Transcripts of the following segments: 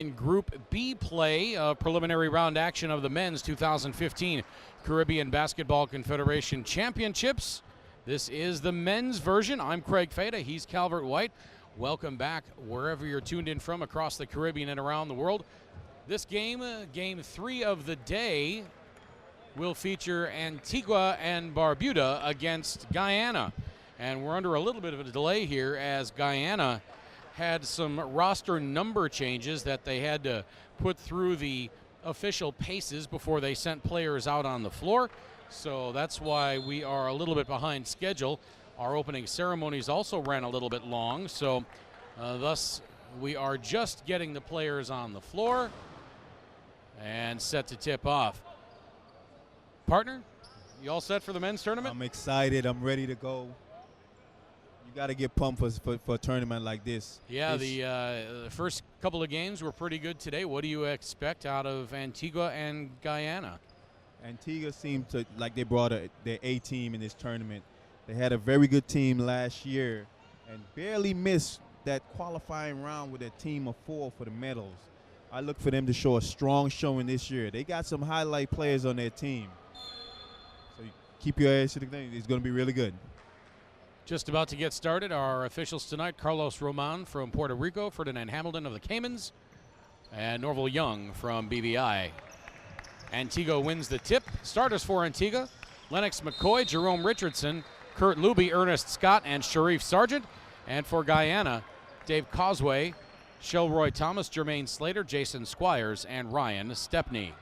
In Group B play of preliminary round action of the men's 2015 Caribbean Basketball Confederation Championships. This is the men's version. I'm Craig Fada. He's Calvert White. Welcome back wherever you're tuned in from across the Caribbean and around the world. This game, game 3 of the day, will feature Antigua and Barbuda against Guyana. And we're under a little bit of a delay here as Guyana had some roster number changes that they had to put through the official paces before they sent players out on the floor. So that's why we are a little bit behind schedule. Our opening ceremonies also ran a little bit long, so thus we are just getting the players on the floor and set to tip off. Partner, you all set for the men's tournament? I'm excited. I'm ready to go. You got to get pumped for a tournament like this. Yeah, the first couple of games were pretty good today. What do you expect out of Antigua and Guyana? Antigua seemed to like they brought their A team in this tournament. They had a very good team last year and barely missed that qualifying round with a team of 4 for the medals. I look for them to show a strong showing this year. They got some highlight players on their team. So keep your eyes to the thing. It's going to be really good. Just about to get started. Our officials tonight: Carlos Roman from Puerto Rico, Ferdinand Hamilton of the Caymans, and Norval Young from BVI. Antigua wins the tip. Starters for Antigua: Lennox McCoy, Jerome Richardson, Kurt Luby, Ernest Scott, and Sharif Sargent. And for Guyana, Dave Causeway, Shelroy Thomas, Jermaine Slater, Jason Squires, and Ryan Stepney.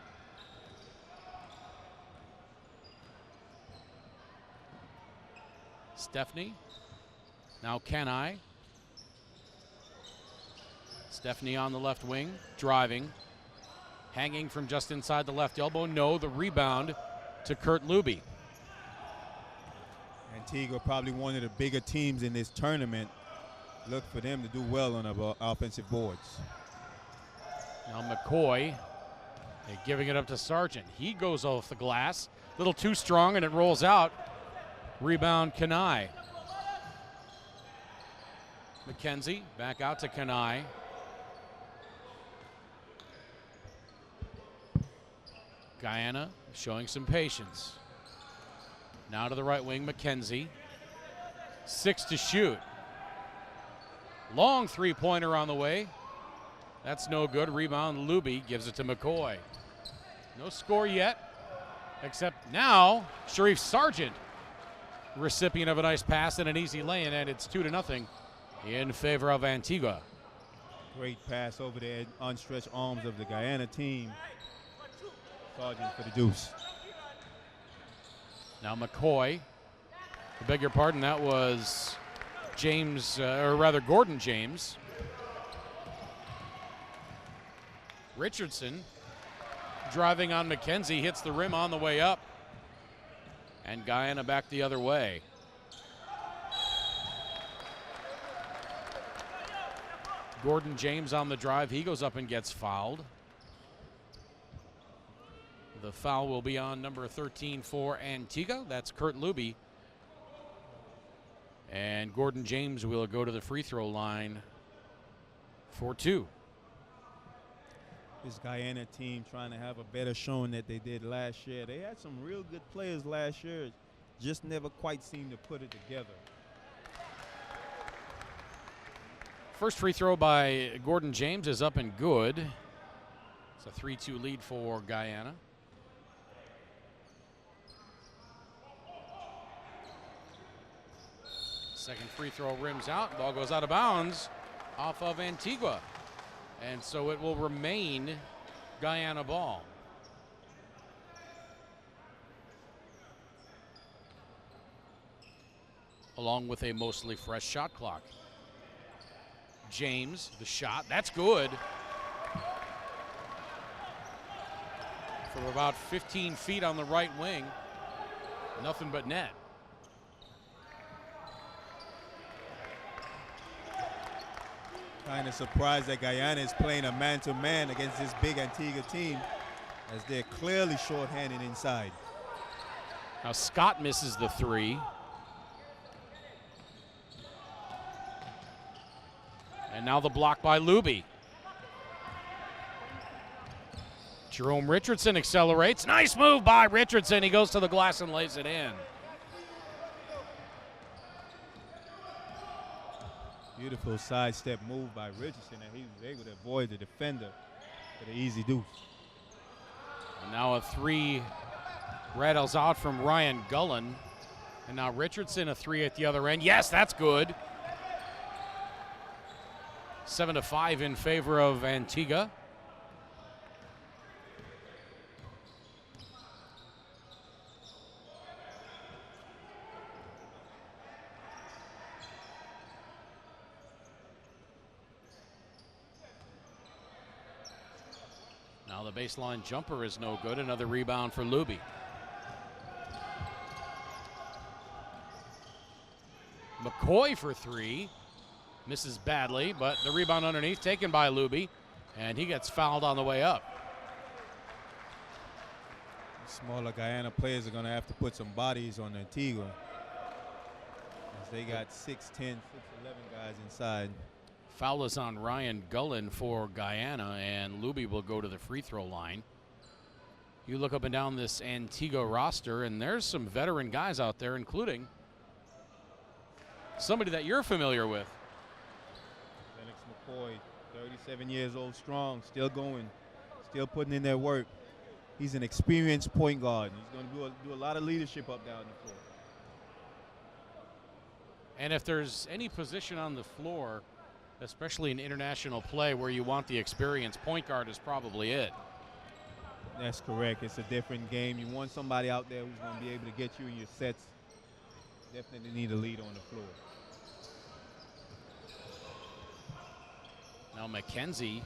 Stepney, now Kenai. Stepney on the left wing, driving, hanging from just inside the left elbow. No, the rebound to Kurt Luby. Antigua probably one of the bigger teams in this tournament. Look for them to do well on the offensive boards. Now McCoy, they're giving it up to Sargent. He goes off the glass, a little too strong, and it rolls out. Rebound Kenai. McKenzie back out to Kenai. Guyana showing some patience. Now to the right wing, McKenzie. 6 to shoot. Long three-pointer on the way. That's no good. Rebound Luby gives it to McCoy. No score yet, except now Sharif Sargent, recipient of a nice pass and an easy lay-in, and it's 2-0 in favor of Antigua. Great pass over the unstretched arms of the Guyana team. Sargent for the deuce. Now McCoy, I beg your pardon, that was James, or rather Gordon James. Richardson driving on McKenzie, hits the rim on the way up. And Guyana back the other way. Gordon James on the drive. He goes up and gets fouled. The foul will be on number 13 for Antigua. That's Kurt Luby. And Gordon James will go to the free throw line for 2. This Guyana team trying to have a better showing that they did last year. They had some real good players last year, just never quite seemed to put it together. First free throw by Gordon James is up and good. It's a 3-2 lead for Guyana. Second free throw rims out. Ball goes out of bounds off of Antigua. And so it will remain Guyana ball. Along with a mostly fresh shot clock. James, the shot, that's good. From about 15 feet on the right wing. Nothing but net. Kind of surprised that Guyana is playing a man-to-man against this big Antigua team, as they're clearly short-handed inside. Now Scott misses the 3. And now the block by Luby. Jerome Richardson accelerates. Nice move by Richardson. He goes to the glass and lays it in. Beautiful sidestep move by Richardson, and he was able to avoid the defender for the easy deuce. And now a three rattles out from Ryan Gullen. And now Richardson a three at the other end. Yes, that's good. 7-5 in favor of Antigua. Now the baseline jumper is no good. Another rebound for Luby. McCoy for three. Misses badly, but the rebound underneath taken by Luby, and he gets fouled on the way up. Smaller Guyana players are going to have to put some bodies on Antigua, as they got 6'10", 6'11" guys inside. Foul is on Ryan Gullen for Guyana, and Luby will go to the free throw line. You look up and down this Antigua roster, and there's some veteran guys out there, including somebody that you're familiar with. McCoy, 37 years old, strong, still going, still putting in their work. He's an experienced point guard. He's going to do a lot of leadership up down the floor. And if there's any position on the floor, especially in international play, where you want the experience, point guard is probably it. That's correct. It's a different game. You want somebody out there who's going to be able to get you in your sets. Definitely need a lead on the floor. Now McKenzie.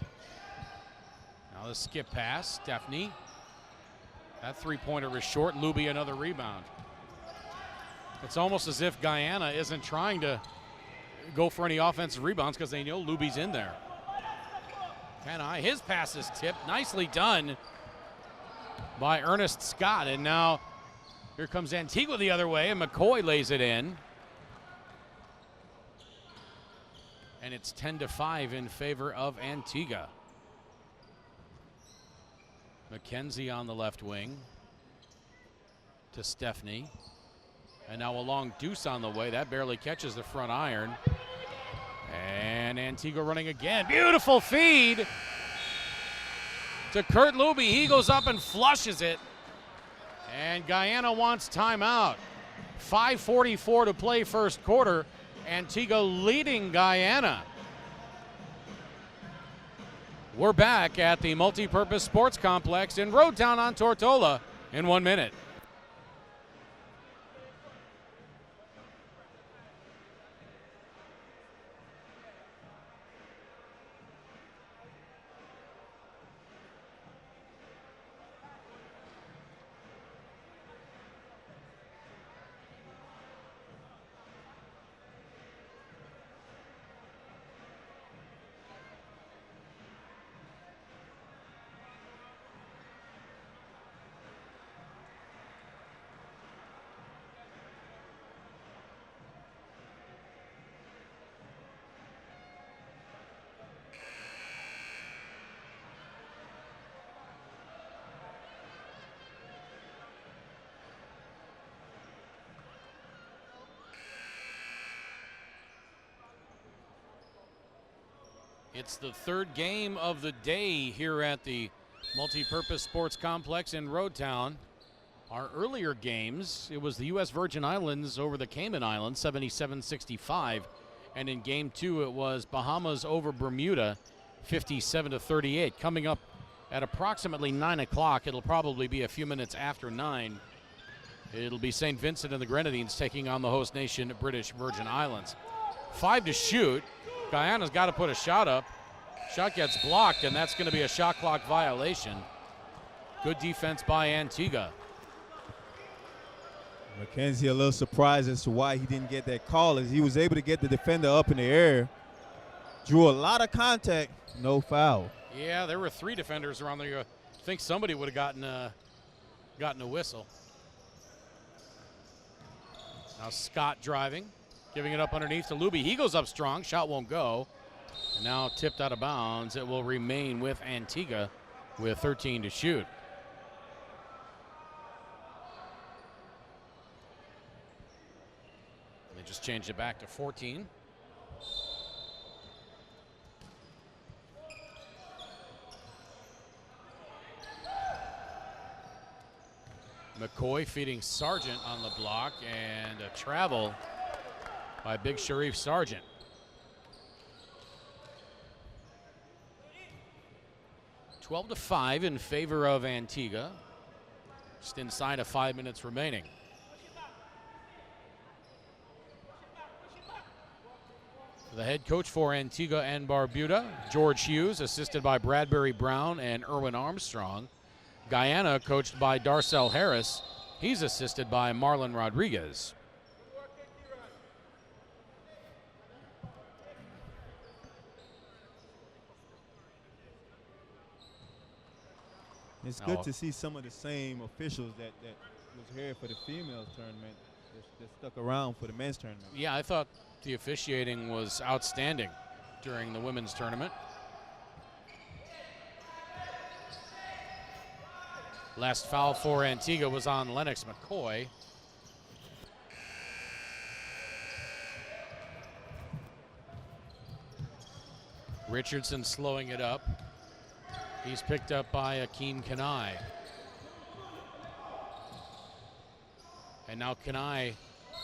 Now the skip pass. Stephanie. That three-pointer is short. Luby another rebound. It's almost as if Guyana isn't trying to go for any offensive rebounds because they know Luby's in there. His pass is tipped. Nicely done by Ernest Scott. And now here comes Antigua the other way, and McCoy lays it in. And it's 10-5 in favor of Antigua. McKenzie on the left wing to Stephanie. And now a long deuce on the way. That barely catches the front iron. And Antigua running again. Beautiful feed to Kurt Luby. He goes up and flushes it. And Guyana wants timeout. 5:44 to play first quarter. Antigua leading Guyana. We're back at the Multipurpose Sports Complex in Roadtown on Tortola in 1 minute. It's the third game of the day here at the Multipurpose Sports Complex in Roadtown. Our earlier games, it was the U.S. Virgin Islands over the Cayman Islands, 77-65. And in game two, it was Bahamas over Bermuda, 57-38. Coming up at approximately 9 o'clock, it'll probably be a few minutes after 9. It'll be St. Vincent and the Grenadines taking on the host nation, British Virgin Islands. 5 to shoot. Guyana's got to put a shot up. Shot gets blocked, and that's going to be a shot clock violation. Good defense by Antigua. McKenzie a little surprised as to why he didn't get that call, as he was able to get the defender up in the air. Drew a lot of contact, no foul. Yeah, there were 3 defenders around there. I think somebody would have gotten a whistle. Now Scott driving. Giving it up underneath to Luby. He goes up strong. Shot won't go. And now tipped out of bounds. It will remain with Antigua. with 13 to shoot. They just changed it back to 14. McCoy feeding Sargent on the block, and a travel by Big Sharif Sargent. Twelve to 5 in favor of Antigua. Just inside of 5 minutes remaining. The head coach for Antigua and Barbuda, George Hughes, assisted by Bradbury Brown and Erwin Armstrong. Guyana, coached by Darcel Harris. He's assisted by Marlon Rodriguez. It's good to see some of the same officials that was here for the females tournament that stuck around for the men's tournament. Yeah, I thought the officiating was outstanding during the women's tournament. Last foul for Antigua was on Lennox McCoy. Richardson slowing it up. He's picked up by Akeem Kanai. And now Kanai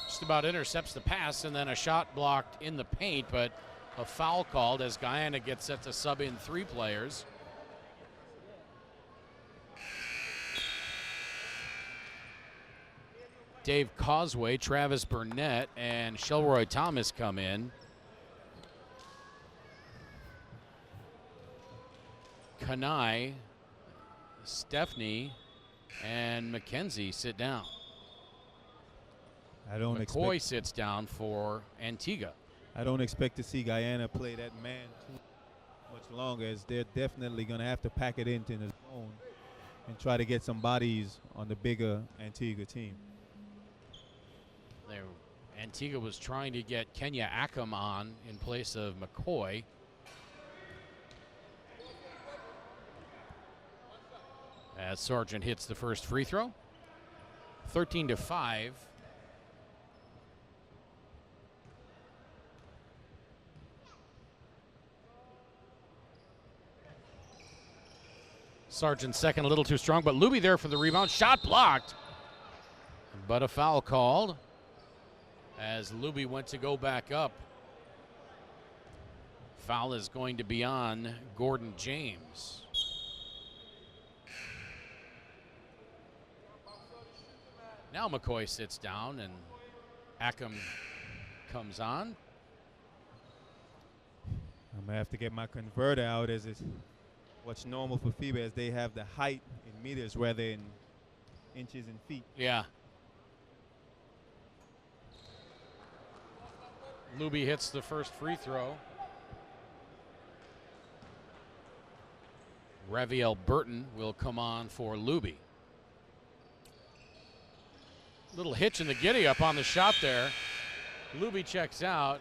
just about intercepts the pass, and then a shot blocked in the paint, but a foul called as Guyana gets set to sub in 3 players. Dave Causeway, Travis Burnett, and Shelroy Thomas come in. Kanai, Stephanie, and McKenzie sit down. McCoy sits down for Antigua. I don't expect to see Guyana play that man too much longer, as they're definitely going to have to pack it into the zone and try to get some bodies on the bigger Antigua team. Antigua was trying to get Kenya Ackham on in place of McCoy. As Sargent hits the first free throw. 13 to 5. Sargent's second a little too strong, but Luby there for the rebound. Shot blocked, but a foul called as Luby went to go back up. Foul is going to be on Gordon James. Now McCoy sits down and Ackham comes on. I'm going to have to get my converter out, as it's what's normal for FIBA, as they have the height in meters rather than inches and feet. Yeah. Luby hits the first free throw. Raviel Burton will come on for Luby. Little hitch in the giddy up on the shot there. Luby checks out.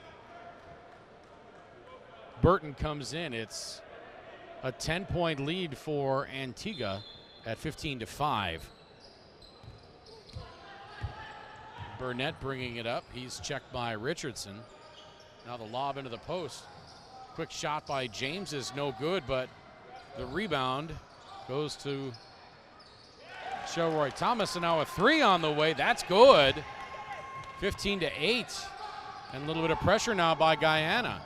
Burton comes in. It's a 10-point lead for Antigua at 15 to 5. Burnett bringing it up. He's checked by Richardson. Now the lob into the post. Quick shot by James is no good, but the rebound goes to Shelroy Thomas, and now a 3 on the way. That's good. 15 to 8. And a little bit of pressure now by Guyana.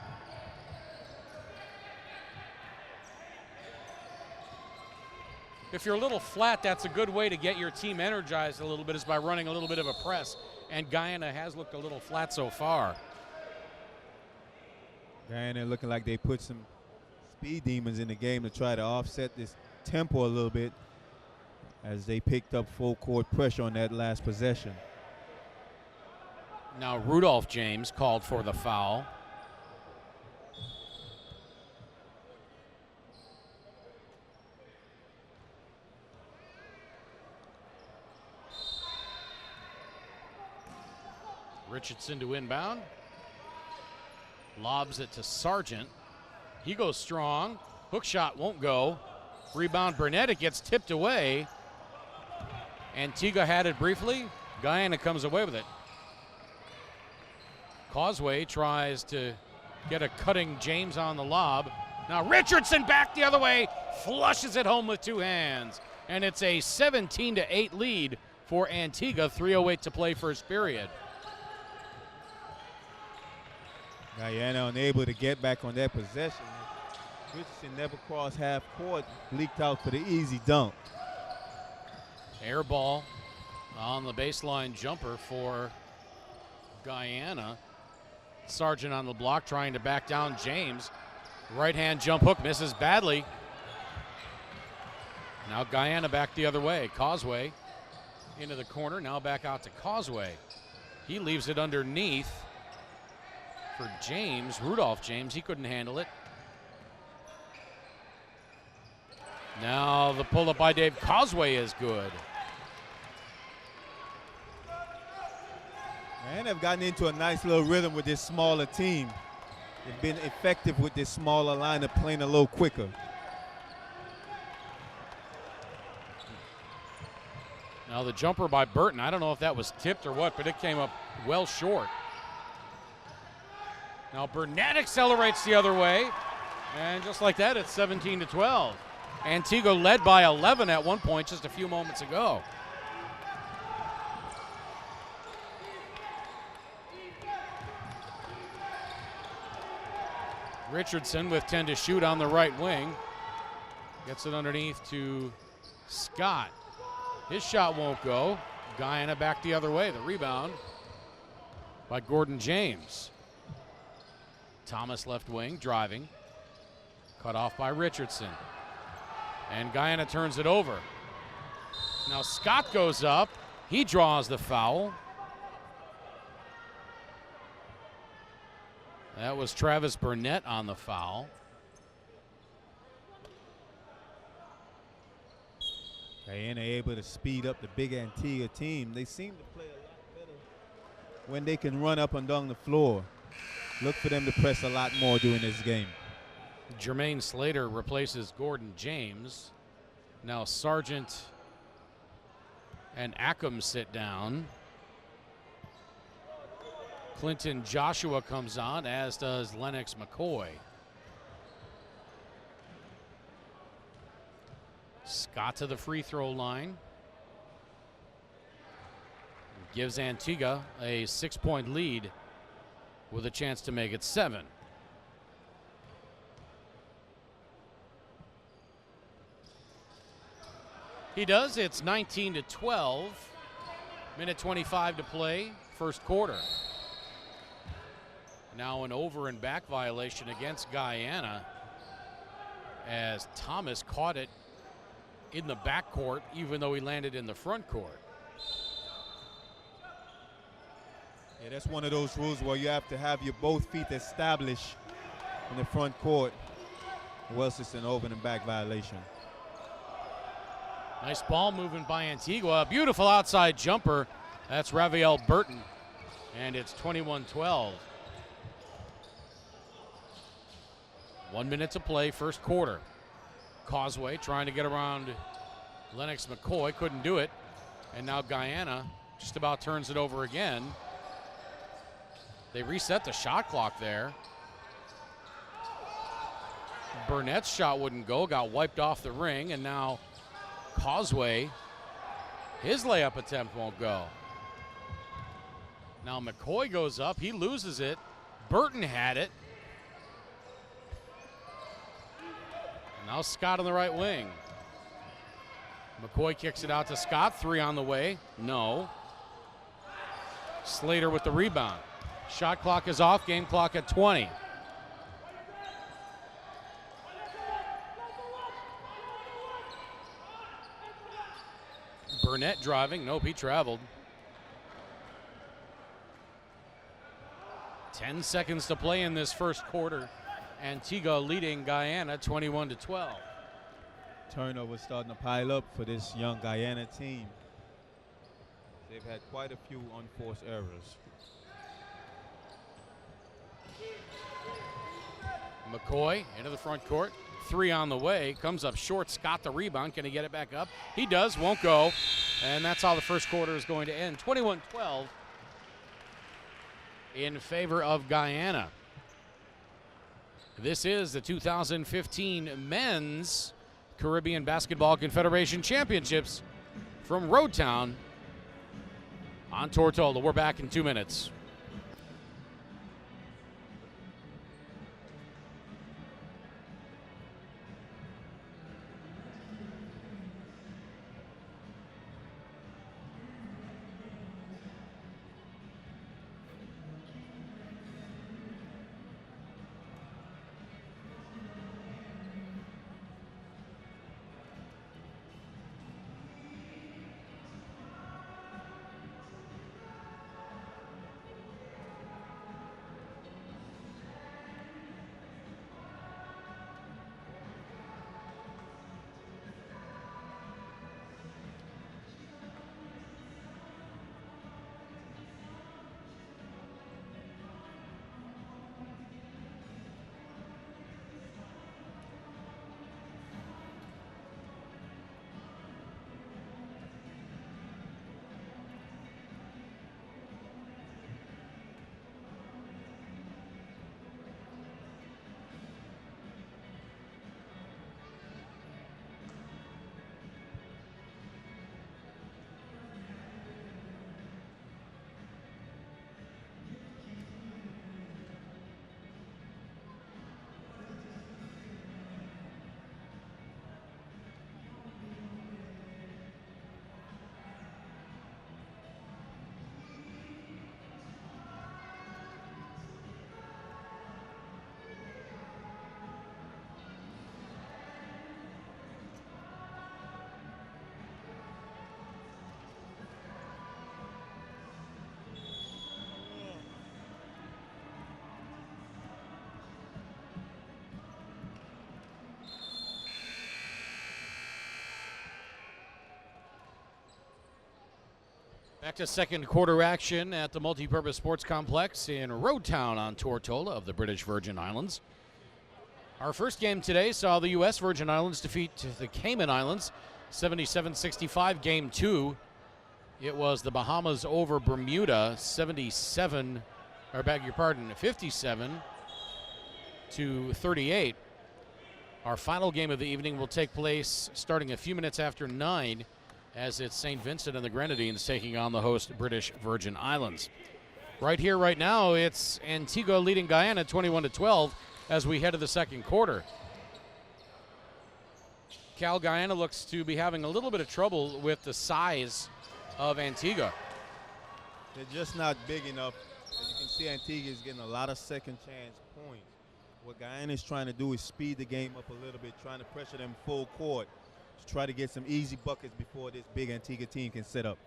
If you're a little flat, that's a good way to get your team energized a little bit, is by running a little bit of a press. And Guyana has looked a little flat so far. Guyana looking like they put some speed demons in the game to try to offset this tempo a little bit, as they picked up full court pressure on that last possession. Now Rudolph James called for the foul. Richardson to inbound. Lobs it to Sargent. He goes strong. Hook shot won't go. Rebound Burnett, it gets tipped away. Antigua had it briefly. Guyana comes away with it. Causeway tries to get a cutting James on the lob. Now Richardson back the other way, flushes it home with two hands. And it's a 17-8 lead for Antigua, 3:08 to play first period. Guyana unable to get back on that possession. Richardson never crossed half court, leaked out for the easy dunk. Air ball on the baseline jumper for Guyana. Sargent on the block trying to back down James. Right hand jump hook misses badly. Now Guyana back the other way. Causeway into the corner, now back out to Causeway. He leaves it underneath for James, Rudolph James. He couldn't handle it. Now the pull up by Dave Causeway is good. And they've gotten into a nice little rhythm with this smaller team. They've been effective with this smaller lineup, playing a little quicker. Now the jumper by Burton, I don't know if that was tipped or what, but it came up well short. Now Burnett accelerates the other way, and just like that, it's 17-12. Antigua led by 11 at one point just a few moments ago. Richardson with 10 to shoot on the right wing. Gets it underneath to Scott. His shot won't go. Guyana back the other way. The rebound by Gordon James. Thomas left wing, driving. Cut off by Richardson. And Guyana turns it over. Now Scott goes up. He draws the foul. That was Travis Burnett on the foul. Guyana able to speed up the big Antigua team. They seem to play a lot better when they can run up and down the floor. Look for them to press a lot more during this game. Jermaine Slater replaces Gordon James. Now Sargent and Ackham sit down. Clinton Joshua comes on, as does Lennox McCoy. Scott to the free throw line. Gives Antigua a 6-point lead with a chance to make it 7. He does. It's 19-12. Minute 25 to play, first quarter. Now an over and back violation against Guyana, as Thomas caught it in the backcourt, even though he landed in the front court. Yeah, that's one of those rules where you have to have your both feet established in the front court, or else it's an over and back violation. Nice ball movement by Antigua. Beautiful outside jumper. That's Rafael Burton. And it's 21-12. 1 minute to play, first quarter. Causeway trying to get around Lennox McCoy. Couldn't do it. And now Guyana just about turns it over again. They reset the shot clock there. Burnett's shot wouldn't go. Got wiped off the ring. And now Causeway, his layup attempt won't go. Now McCoy goes up. He loses it. Burton had it. And now Scott on the right wing. McCoy kicks it out to Scott. 3 on the way. No. Slater with the rebound. Shot clock is off. Game clock at 20. Burnett driving. Nope, he traveled. 10 seconds to play in this first quarter. Antigua leading Guyana 21-12. Turnovers starting to pile up for this young Guyana team. They've had quite a few unforced errors. McCoy into the front court. Three on the way. Comes up short. Scott the rebound. Can he get it back up? He does. Won't go. And that's how the first quarter is going to end. 21-12 in favor of Guyana. This is the 2015 Men's Caribbean Basketball Confederation Championships from Road Town on Tortola. We're back in 2 minutes. Back to second quarter action at the Multipurpose Sports Complex in Road Town on Tortola of the British Virgin Islands. Our first game today saw the U.S. Virgin Islands defeat the Cayman Islands 77-65. Game 2, it was the Bahamas over Bermuda 57, or beg your pardon, 57-38. Our final game of the evening will take place starting a few minutes after 9, as it's St. Vincent and the Grenadines taking on the host British Virgin Islands. Right here, right now, it's Antigua leading Guyana 21-12 as we head to the second quarter. Cal, Guyana looks to be having a little bit of trouble with the size of Antigua. They're just not big enough. As you can see, Antigua is getting a lot of second chance points. What Guyana is trying to do is speed the game up a little bit, trying to pressure them full court to try to get some easy buckets before this big Antigua team can set up.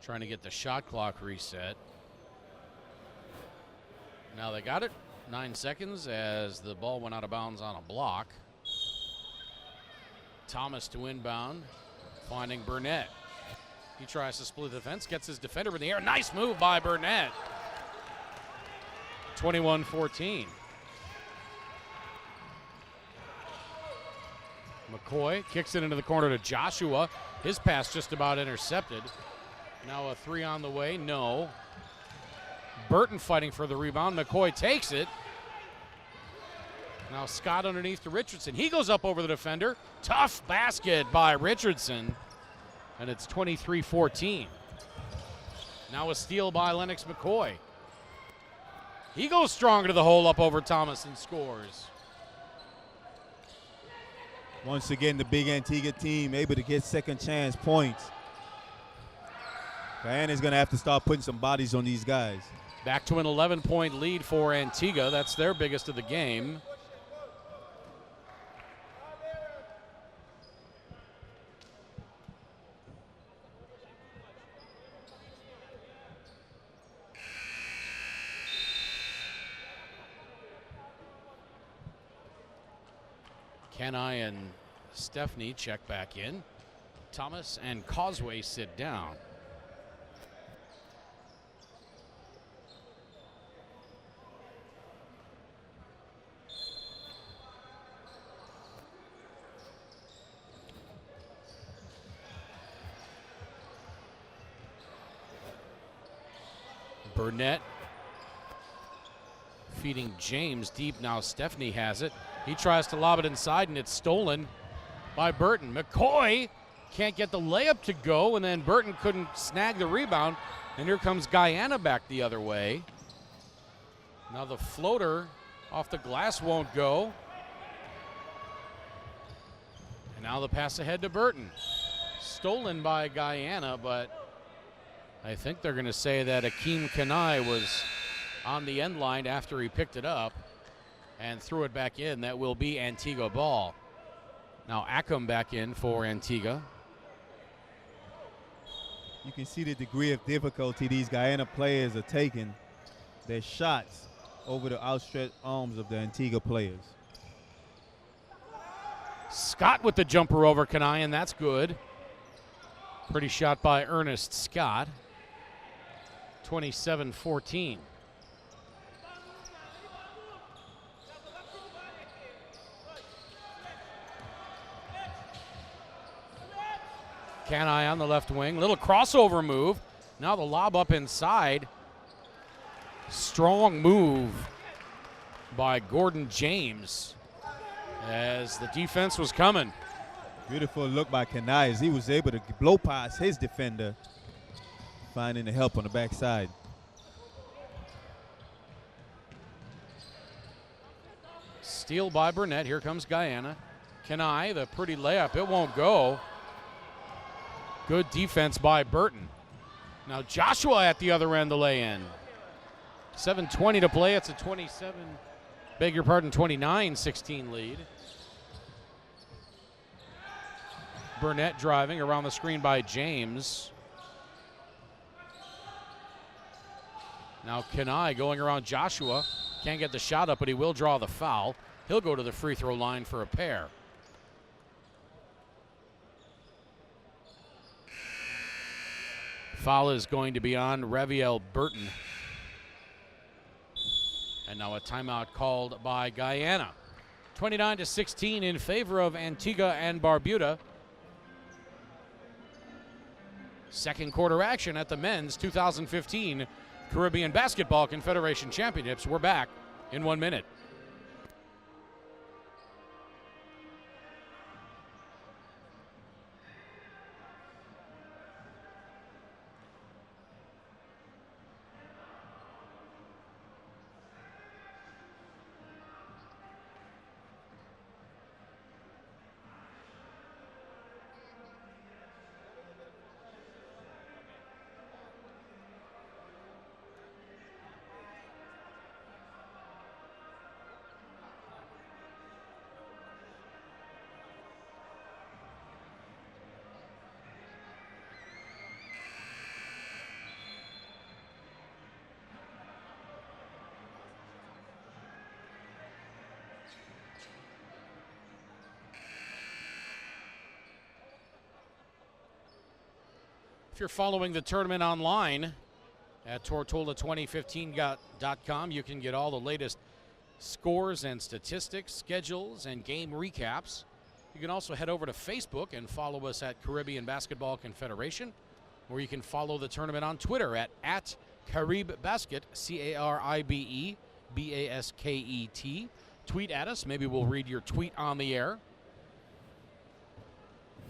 Trying to get the shot clock reset. Now they got it. 9 seconds as the ball went out of bounds on a block. Thomas to inbound, finding Burnett. He tries to split the defense, gets his defender in the air. Nice move by Burnett. 21-14. McCoy kicks it into the corner to Joshua. His pass just about intercepted. Now a three on the way, no. Burton fighting for the rebound. McCoy takes it. Now Scott underneath to Richardson. He goes up over the defender. Tough basket by Richardson. And it's 23-14. Now a steal by Lennox McCoy. He goes strong to the hole up over Thomas and scores. Once again, the big Antigua team able to get second chance points. Guyana's going to have to start putting some bodies on these guys. Back to an 11-point lead for Antigua. That's their biggest of the game. Kenai and Stephanie check back in. Thomas and Causeway sit down. Burnett feeding James deep. Now Stephanie has it. He tries to lob it inside, and it's stolen by Burton. McCoy can't get the layup to go, and then Burton couldn't snag the rebound. And here comes Guyana back the other way. Now the floater off the glass won't go. And now the pass ahead to Burton. Stolen by Guyana, but I think they're going to say that Akeem Kanai was on the end line after he picked it up and threw it back in. That will be Antigua ball. Now Acom back in for Antigua. You can see the degree of difficulty these Guyana players are taking their shots over the outstretched arms of the Antigua players. Scott with the jumper over Kanai, and that's good. Pretty shot by Ernest Scott. 27-14. Kanai on the left wing. Little crossover move. Now the lob up inside. Strong move by Gordon James as the defense was coming. Beautiful look by Kanai as he was able to blow past his defender, finding the help on the backside. Steal by Burnett. Here comes Guyana. Kanai, the pretty layup. It won't go. Good defense by Burton. Now Joshua at the other end, the lay-in. 7:20 to play. It's a 29-16 lead. Burnett driving around the screen by James. Now Kanai going around Joshua. Can't get the shot up, but he will draw the foul. He'll go to the free throw line for a pair. Foul is going to be on Raviel Burton. And now a timeout called by Guyana. 29-16 in favor of Antigua and Barbuda. Second quarter action at the men's 2015 Caribbean Basketball Confederation Championships. We're back in 1 minute. If you're following the tournament online at Tortola2015.com, you can get all the latest scores and statistics, schedules, and game recaps. You can also head over to Facebook and follow us at Caribbean Basketball Confederation, or you can follow the tournament on Twitter at CaribBasket, CaribBasket. Tweet at us. Maybe we'll read your tweet on the air.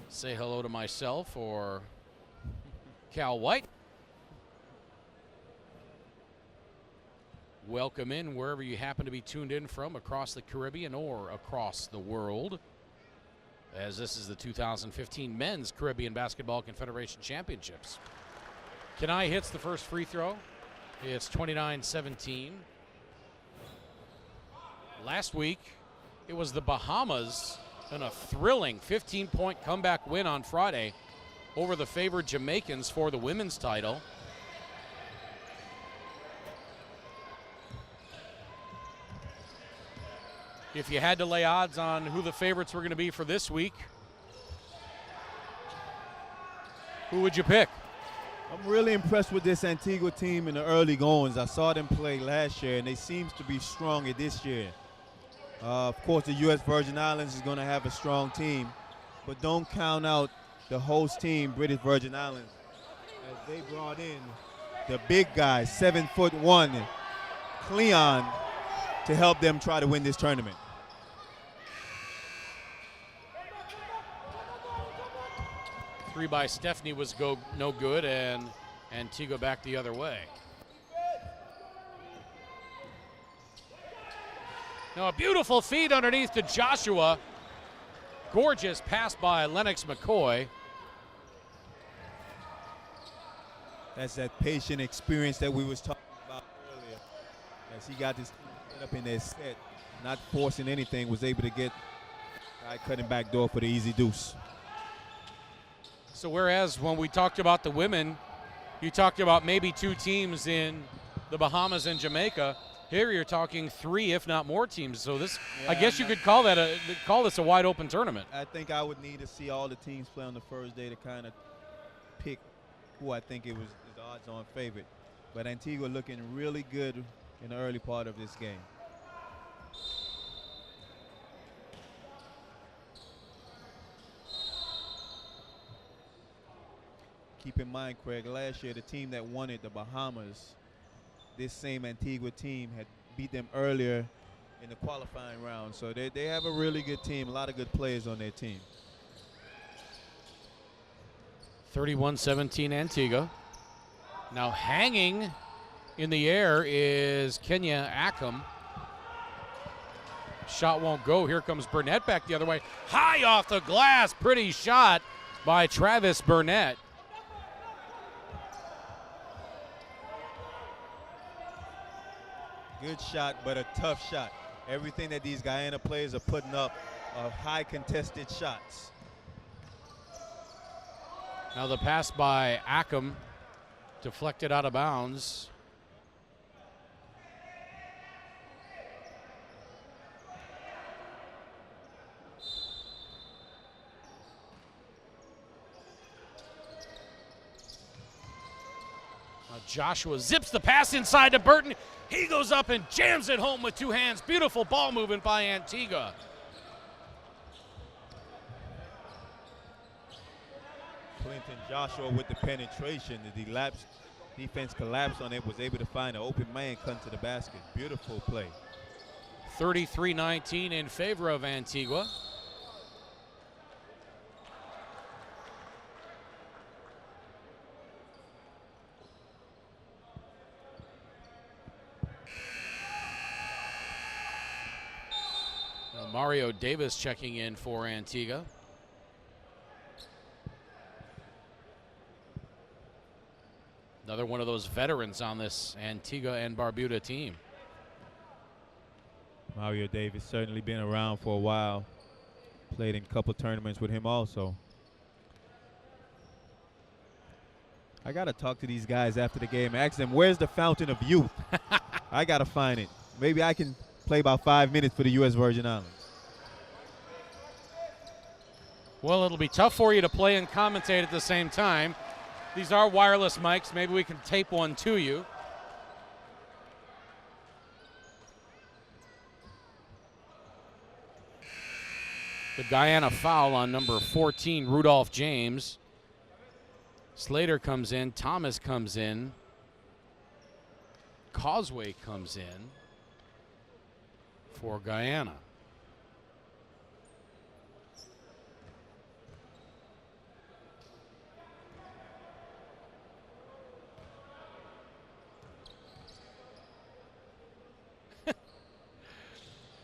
Say hello to myself or Cal White. Welcome in wherever you happen to be tuned in from across the Caribbean or across the world, as this is the 2015 Men's Caribbean Basketball Confederation Championships. Kanai hits the first free throw. It's 29-17. Last week, it was the Bahamas in a thrilling 15-point comeback win on Friday over the favored Jamaicans for the women's title. If you had to lay odds on who the favorites were going to be for this week, Who would you pick? I'm really impressed with this Antigua team in the early goings. I saw them play last year, and they seem to be stronger this year. Of course, the U.S. Virgin Islands is going to have a strong team, but don't count out the host team, British Virgin Islands, as they brought in the big guy, 7'1", Cleon, to help them try to win this tournament. Three by Stephanie was no good, and Antigua back the other way. Now a beautiful feed underneath to Joshua. Gorgeous pass by Lennox McCoy. That's that patient experience that we was talking about earlier. As he got this team set up in their set, not forcing anything, was able to get guy cutting back door for the easy deuce. So whereas when we talked about the women, you talked about maybe two teams in the Bahamas and Jamaica. Here you're talking three, if not more teams. So this, yeah, I guess you could call this a wide open tournament. I think I would need to see all the teams play on the first day to kind of pick who I think it was the odds-on favorite. But Antigua looking really good in the early part of this game. Keep in mind, Craig, last year the team that won it, the Bahamas, this same Antigua team had beat them earlier in the qualifying round. So they have a really good team, a lot of good players on their team. 31-17 Antigua. Now hanging in the air is Kenya Ackham. Shot won't go. Here comes Burnett back the other way. High off the glass. Pretty shot by Travis Burnett. Good shot, but a tough shot. Everything that these Guyana players are putting up are high contested shots. Now the pass by Ackham, deflected out of bounds. Now Joshua zips the pass inside to Burton. He goes up and jams it home with two hands. Beautiful ball movement by Antigua. Clinton Joshua with the penetration. The defense collapsed on it, was able to find an open man, come to the basket. Beautiful play. 33-19 in favor of Antigua. Mario Davis checking in for Antigua. Another one of those veterans on this Antigua and Barbuda team. Mario Davis certainly been around for a while. Played in a couple tournaments with him also. I got to talk to these guys after the game. Ask them, where's the fountain of youth? I got to find it. Maybe I can play about 5 minutes for the U.S. Virgin Islands. Well, it'll be tough for you to play and commentate at the same time. These are wireless mics. Maybe we can tape one to you. The Guyana foul on number 14, Rudolph James. Slater comes in. Thomas comes in. Causeway comes in for Guyana.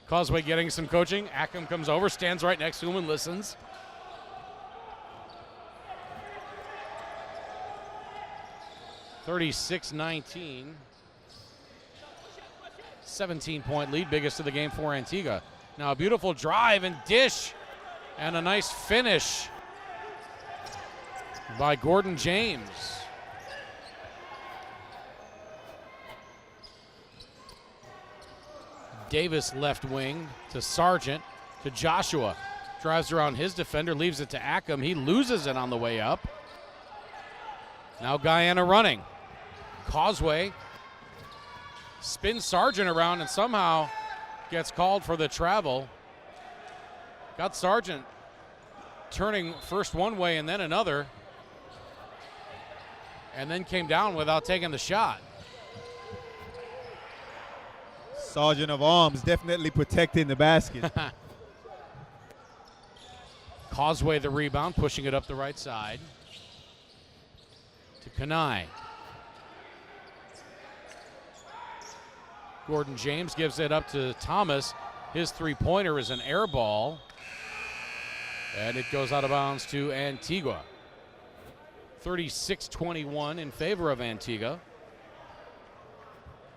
Causeway getting some coaching. Ackham comes over, stands right next to him and listens. (36-19). 17-point lead, biggest of the game for Antigua. Now a beautiful drive and dish and a nice finish by Gordon James. Davis left wing to Sargent to Joshua. Drives around his defender, leaves it to Ackham. He loses it on the way up. Now Guyana running. Causeway spins Sargent around and somehow gets called for the travel. Got Sargent turning first one way and then another, and then came down without taking the shot. Sergeant of Arms definitely protecting the basket. Causeway the rebound, pushing it up the right side to Kanai. Gordon James gives it up to Thomas. His three-pointer is an air ball, and it goes out of bounds to Antigua. 36-21 in favor of Antigua.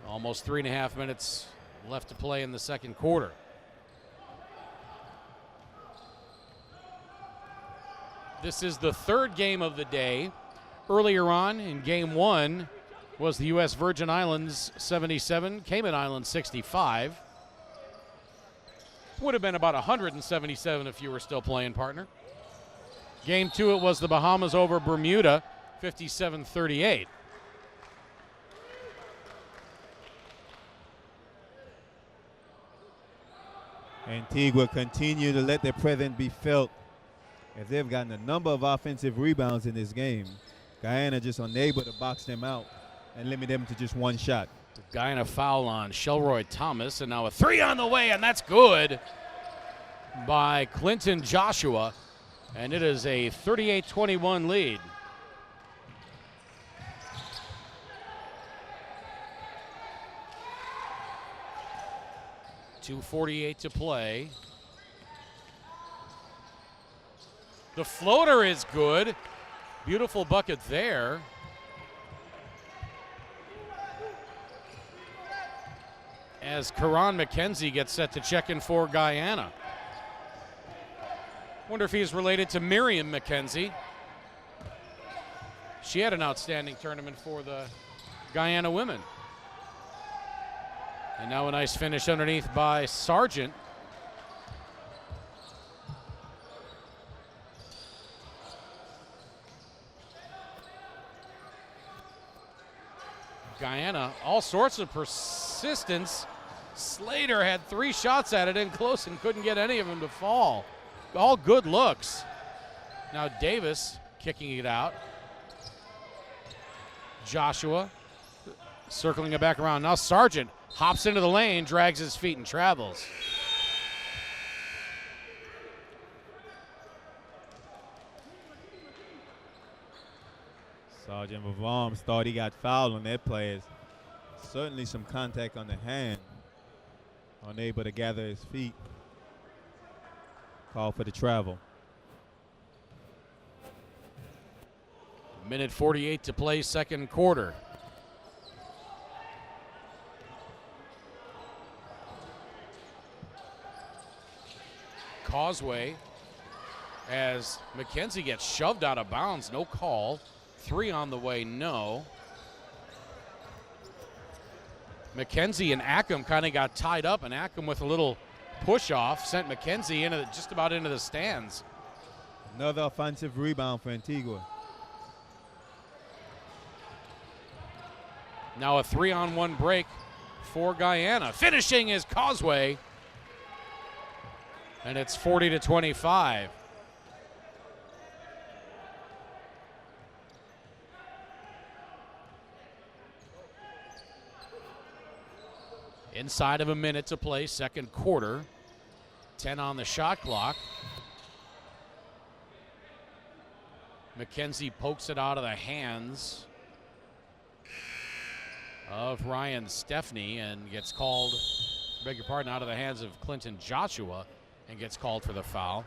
Almost 3.5 minutes left to play in the second quarter. This is the third game of the day. Earlier on in game one was the U.S. Virgin Islands 77, Cayman Islands 65. Would have been about 177 if you were still playing, partner. Game two, it was the Bahamas over Bermuda, 57-38. Antigua continue to let their presence be felt as they've gotten a number of offensive rebounds in this game. Guyana just unable to box them out and limit them to just one shot. Guyana foul on Shelroy Thomas, and now a three on the way, and that's good by Clinton Joshua, and it is a 38-21 lead. .248 to play. The floater is good. Beautiful bucket there. As Karan McKenzie gets set to check in for Guyana. Wonder if he's related to Miriam McKenzie. She had an outstanding tournament for the Guyana women. And now a nice finish underneath by Sargent. Guyana, all sorts of persistence. Slater had 3 shots at it in close and couldn't get any of them to fall. All good looks. Now Davis kicking it out. Joshua circling it back around. Now Sargent hops into the lane, drags his feet, and travels. Sergeant of Arms thought he got fouled on that play. Certainly some contact on the hand. Unable to gather his feet. Call for the travel. Minute 48 to play, second quarter. Causeway as McKenzie gets shoved out of bounds, no call. 3 on the way, no. McKenzie and Ackham kind of got tied up, and Ackham with a little push off sent McKenzie into just about into the stands. Another offensive rebound for Antigua. Now a 3-on-1 break for Guyana. Finishing is Causeway. And it's 40-25. Inside of a minute to play, second quarter. 10 on the shot clock. McKenzie pokes it out of the hands of Ryan Stepney and gets called, beg your pardon, out of the hands of Clinton Joshua and gets called for the foul.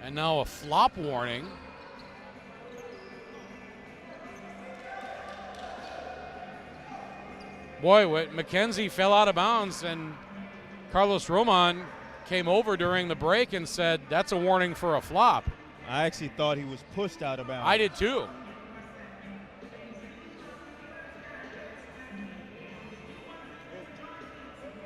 And now a flop warning. Boy, McKenzie fell out of bounds, and Carlos Roman came over during the break and said, that's a warning for a flop. I actually thought he was pushed out of bounds. I did too.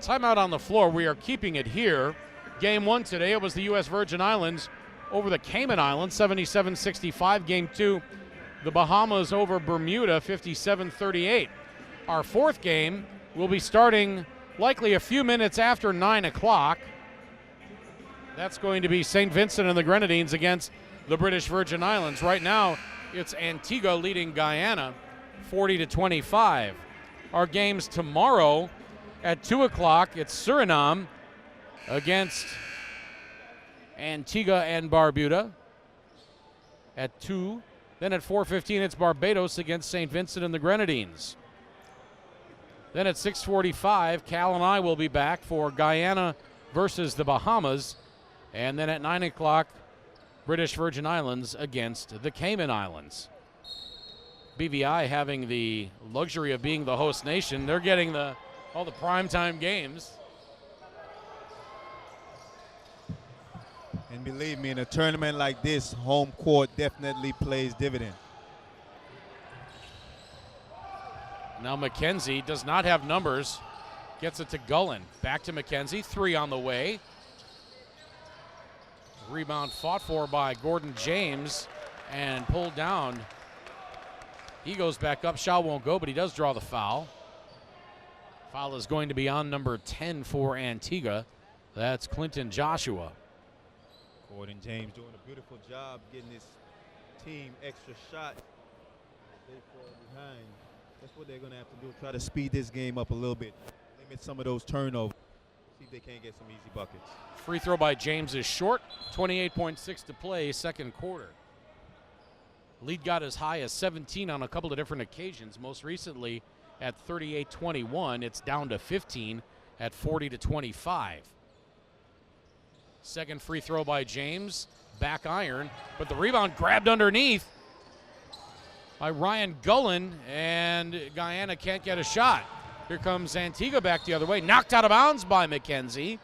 Timeout on the floor. We are keeping it here. Game one today, it was the U.S. Virgin Islands over the Cayman Islands, 77-65. Game 2, the Bahamas over Bermuda, 57-38. Our fourth game will be starting likely a few minutes after 9 o'clock. That's going to be St. Vincent and the Grenadines against the British Virgin Islands. Right now, it's Antigua leading Guyana 40-25. Our games tomorrow at 2 o'clock, it's Suriname against Antigua and Barbuda at 2. Then at 4:15, it's Barbados against St. Vincent and the Grenadines. Then at 6:45, Cal and I will be back for Guyana versus the Bahamas. And then at 9 o'clock, British Virgin Islands against the Cayman Islands. BVI having the luxury of being the host nation. They're getting all the primetime games. And believe me, in a tournament like this, home court definitely plays dividend. Now McKenzie does not have numbers. Gets it to Gullen. Back to McKenzie. 3 on the way. Rebound fought for by Gordon James and pulled down. He goes back up. Shot won't go, but he does draw the foul. Foul is going to be on number 10 for Antigua. That's Clinton Joshua. Gordon James doing a beautiful job getting his team extra shot. They fall behind. That's what they're going to have to do. Try to speed this game up a little bit. Limit some of those turnovers. See if they can't get some easy buckets. Free throw by James is short. 28.6 to play, second quarter. Lead got as high as 17 on a couple of different occasions. Most recently at 38-21. It's down to 15 at 40-25. Second free throw by James. Back iron. But the rebound grabbed underneath by Ryan Gullen, and Guyana can't get a shot. Here comes Antigua back the other way. Knocked out of bounds by McKenzie.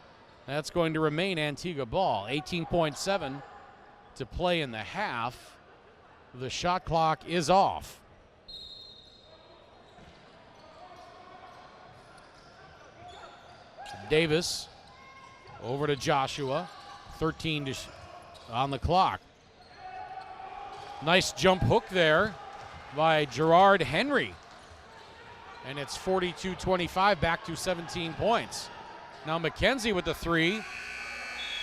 That's going to remain Antigua ball. 18.7 to play in the half. The shot clock is off. Davis over to Joshua. 13 on the clock. Nice jump hook there by Gerard Henry. And it's 42-25, back to 17 points. Now McKenzie with the 3.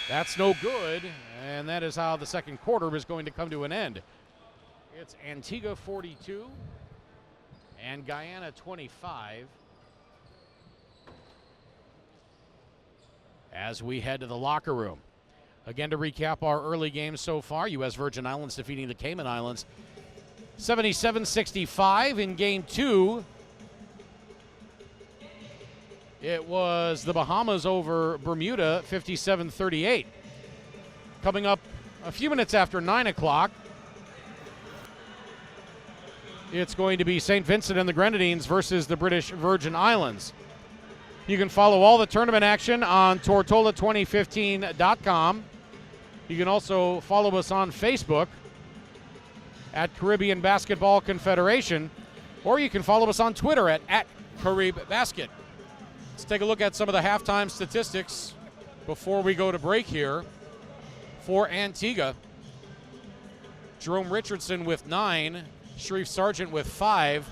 That's no good, and that is how the second quarter is going to come to an end. It's Antigua 42 and Guyana 25. As we head to the locker room. Again, to recap our early games so far, U.S. Virgin Islands defeating the Cayman Islands 77-65. In game 2, it was the Bahamas over Bermuda 57-38. Coming up a few minutes after 9 o'clock, it's going to be St. Vincent and the Grenadines versus the British Virgin Islands. You can follow all the tournament action on Tortola2015.com. You can also follow us on Facebook at Caribbean Basketball Confederation, or you can follow us on Twitter at Carib Basket. Let's take a look at some of the halftime statistics before we go to break here. For Antigua, Jerome Richardson with 9, Sharif Sargent with 5,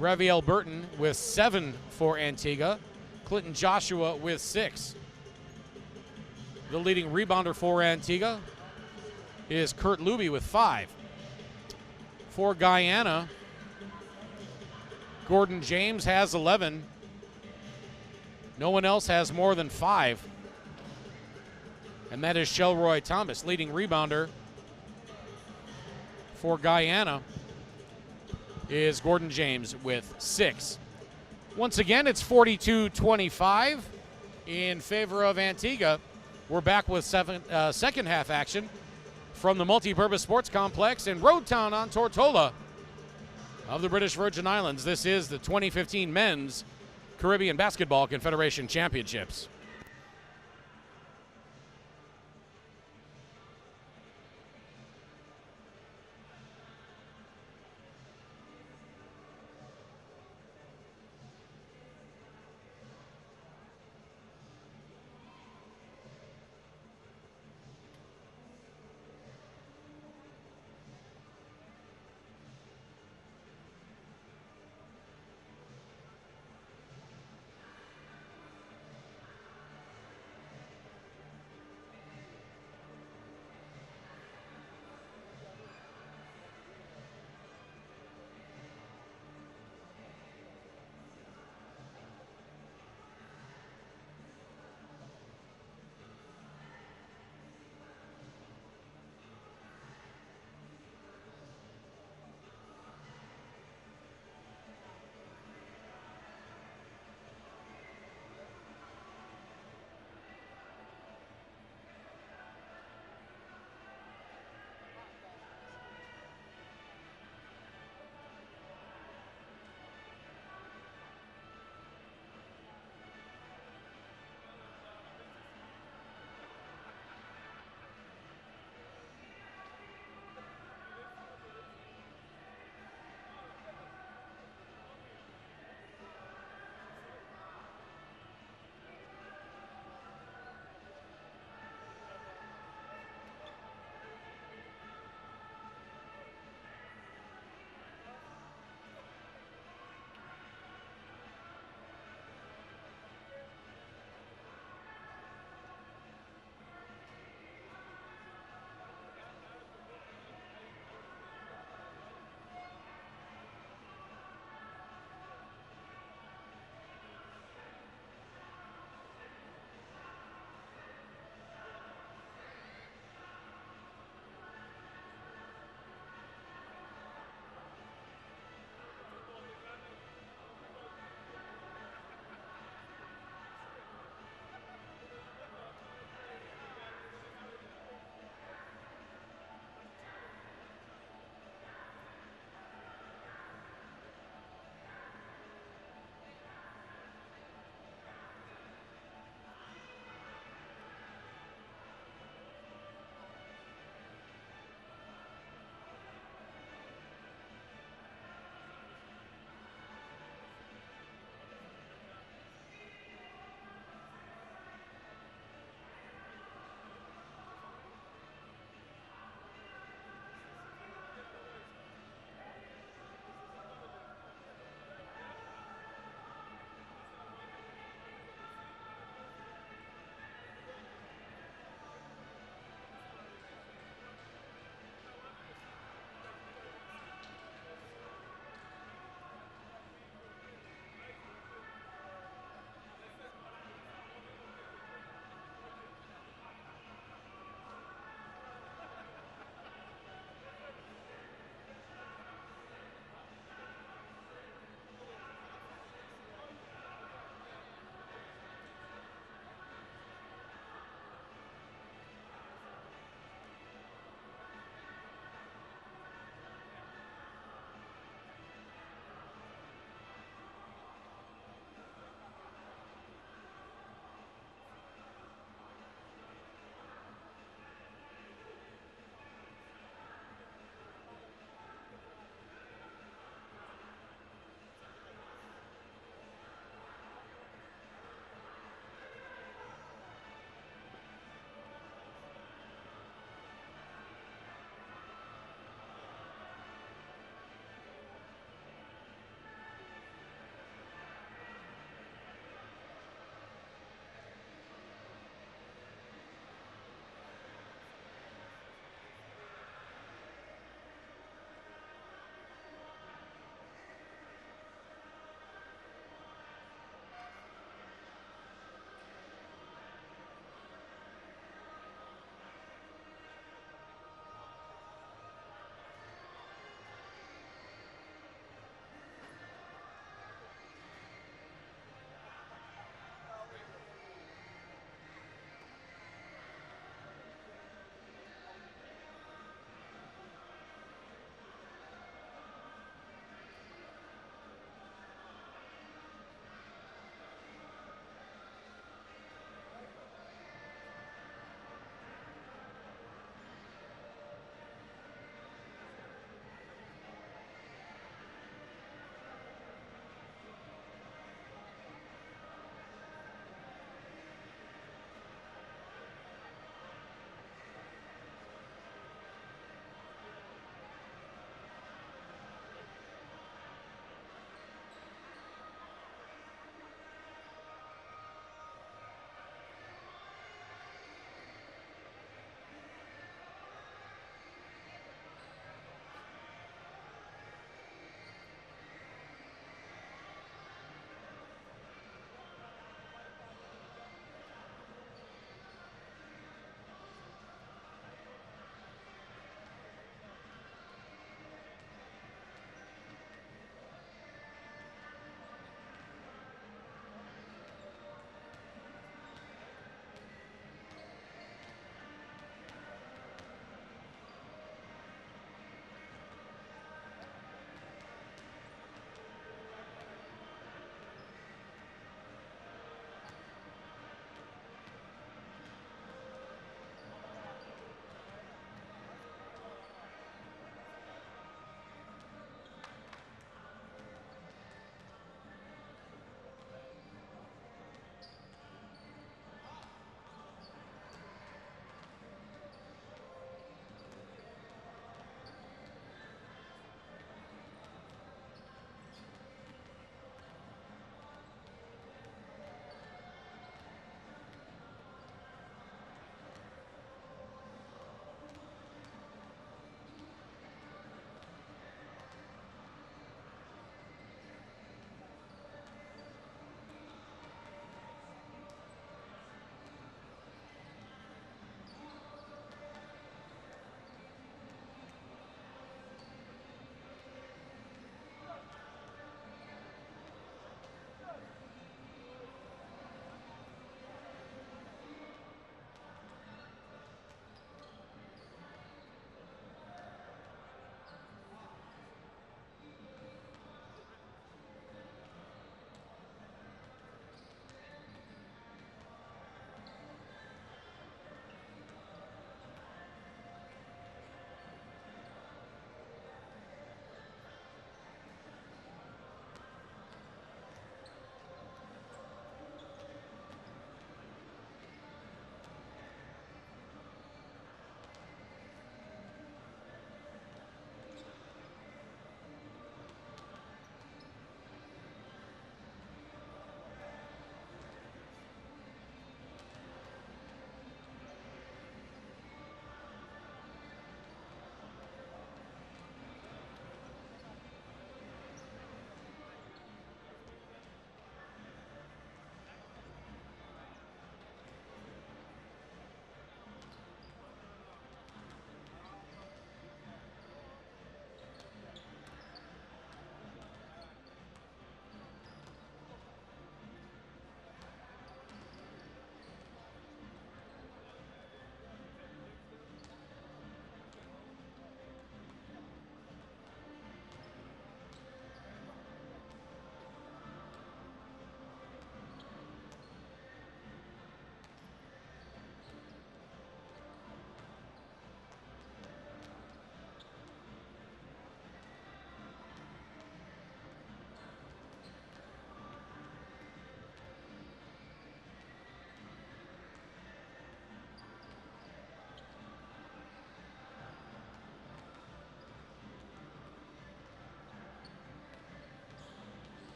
Raviel Burton with 7 for Antigua, Clinton Joshua with 6. The leading rebounder for Antigua is Kurt Luby with 5. For Guyana, Gordon James has 11. No one else has more than 5. And that is Shelroy Thomas, leading rebounder for Guyana is Gordon James with 6. Once again, it's 42-25 in favor of Antigua. We're back with second half action from the Multipurpose Sports Complex in Road Town on Tortola of the British Virgin Islands. This is the 2015 Men's Caribbean Basketball Confederation Championships.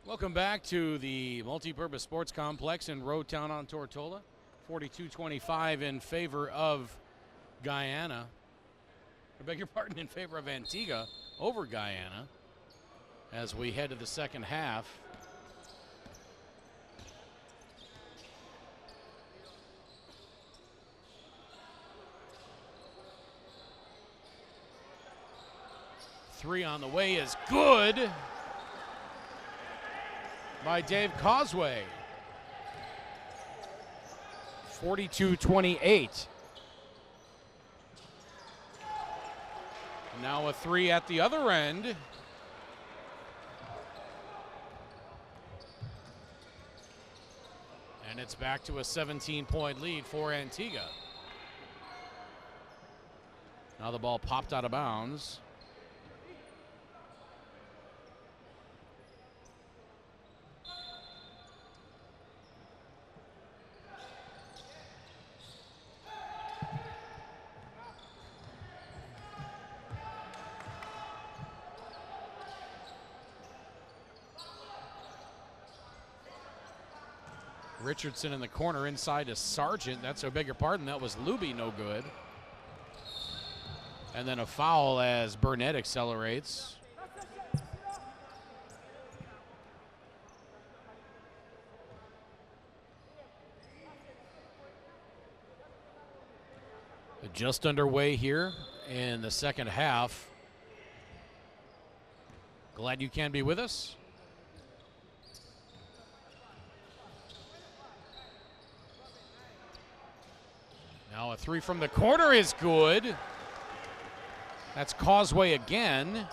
Welcome back to the Multipurpose Sports Complex in Roadtown on Tortola. 42-25 in favor of Guyana. I beg your pardon, in favor of Antigua over Guyana as we head to the second half. Three on the way is good by Dave Causeway. 42-28. Now a three at the other end. And it's back to a 17-point lead for Antigua. Now the ball popped out of bounds. Richardson in the corner inside to Sargent. That's, I beg your pardon, that was Luby, no good. And then a foul as Burnett accelerates. Just underway here in the second half. Glad you can be with us. Now a three from the corner is good. That's Causeway again.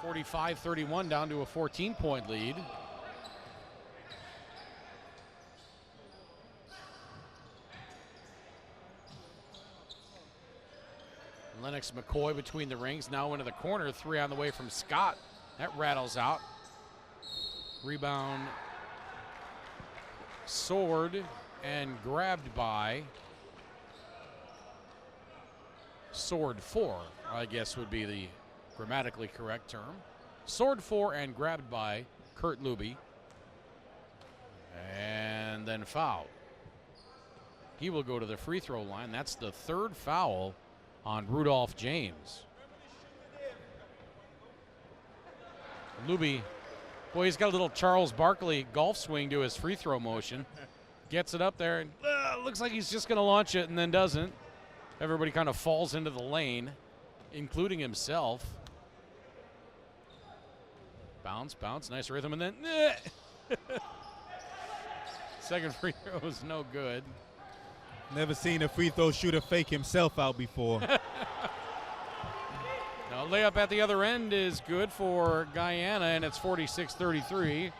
45-31 down to a 14-point lead. Lennox McCoy between the rings, now into the corner. Three on the way from Scott. That rattles out. Rebound. Sword and grabbed by Sword 4, I guess would be the grammatically correct term. Sword 4 and grabbed by Kurt Luby. And then foul. He will go to the free throw line. That's the third foul on Rudolph James. Luby, boy, he's got a little Charles Barkley golf swing to his free throw motion. Gets it up there and looks like he's just going to launch it and then doesn't. Everybody kind of falls into the lane, including himself. Bounce, bounce, nice rhythm, and then second free throw is no good. Never seen a free throw shooter fake himself out before. Now layup at the other end is good for Guyana, and it's 46-33.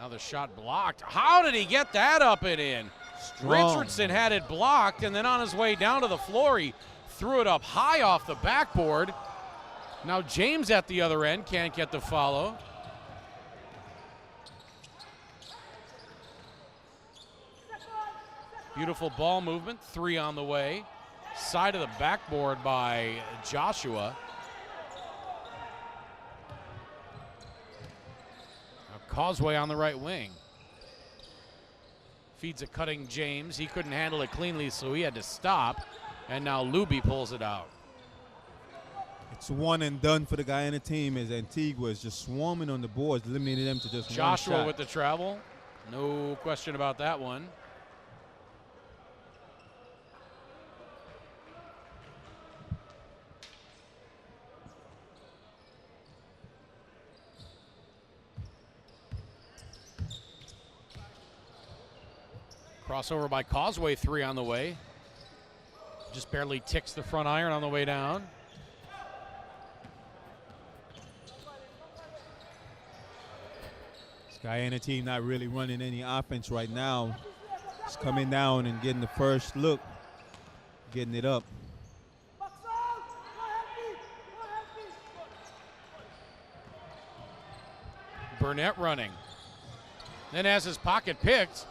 Now the shot blocked. How did he get that up and in? Strong. Richardson had it blocked, and then on his way down to the floor, he threw it up high off the backboard. Now James at the other end can't get the follow. Beautiful ball movement, three on the way. Side of the backboard by Joshua. Causeway on the right wing. Feeds a cutting James. He couldn't handle it cleanly, so he had to stop. And now Luby pulls it out. It's one and done for the Guyana team as Antigua is just swarming on the boards, limiting them to just Joshua one shot. with the travel. No question about that one. Crossover by Causeway, three on the way. Just barely ticks the front iron on the way down. This Guyana team not really running any offense right now. Just coming down and getting the first look, getting it up. Burnett running. Then has his pocket picked.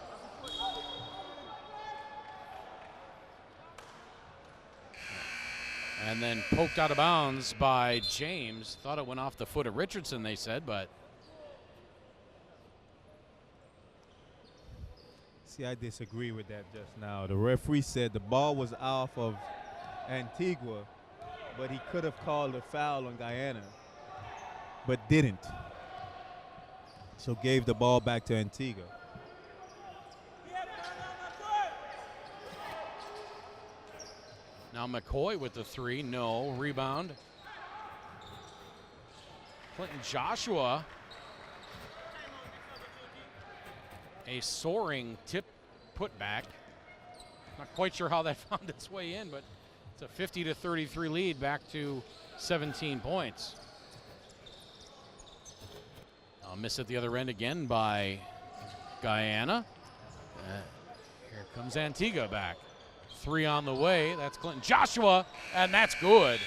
And then poked out of bounds by James. Thought it went off the foot of Richardson, they said, but. See, I disagree with that just now. The referee said the ball was off of Antigua, but he could have called a foul on Guyana, but didn't. So gave the ball back to Antigua. Now McCoy with the three, no. Rebound. Clinton Joshua. A soaring tip putback. Not quite sure how that found its way in, but it's a 50-33 lead, back to 17 points. A miss at the other end again by Guyana. Here comes Antigua back. Three on the way. That's Clinton Joshua, and that's good.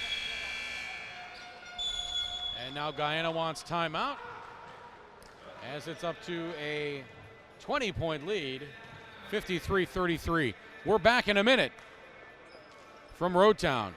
And now Guyana wants timeout, as it's up to a 20-point lead, 53-33. We're back in a minute from Roadtown.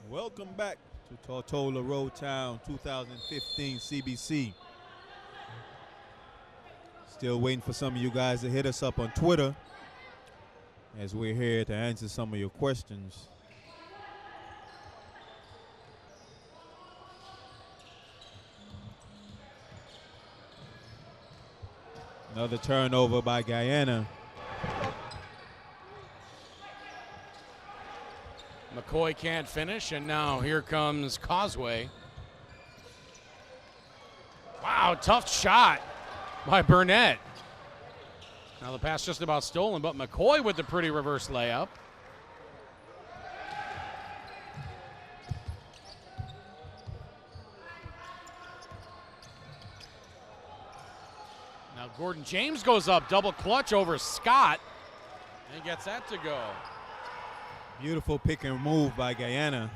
Welcome back to Tortola Roadtown 2015 CBC. Still waiting for some of you guys to hit us up on Twitter, as we're here to answer some of your questions. Another turnover by Guyana. McCoy can't finish, and now here comes Causeway. Wow, tough shot by Burnett. Now the pass just about stolen, but McCoy with the pretty reverse layup. Now Gordon James goes up, double clutch over Scott, and gets that to go. Beautiful pick and move by Guyana,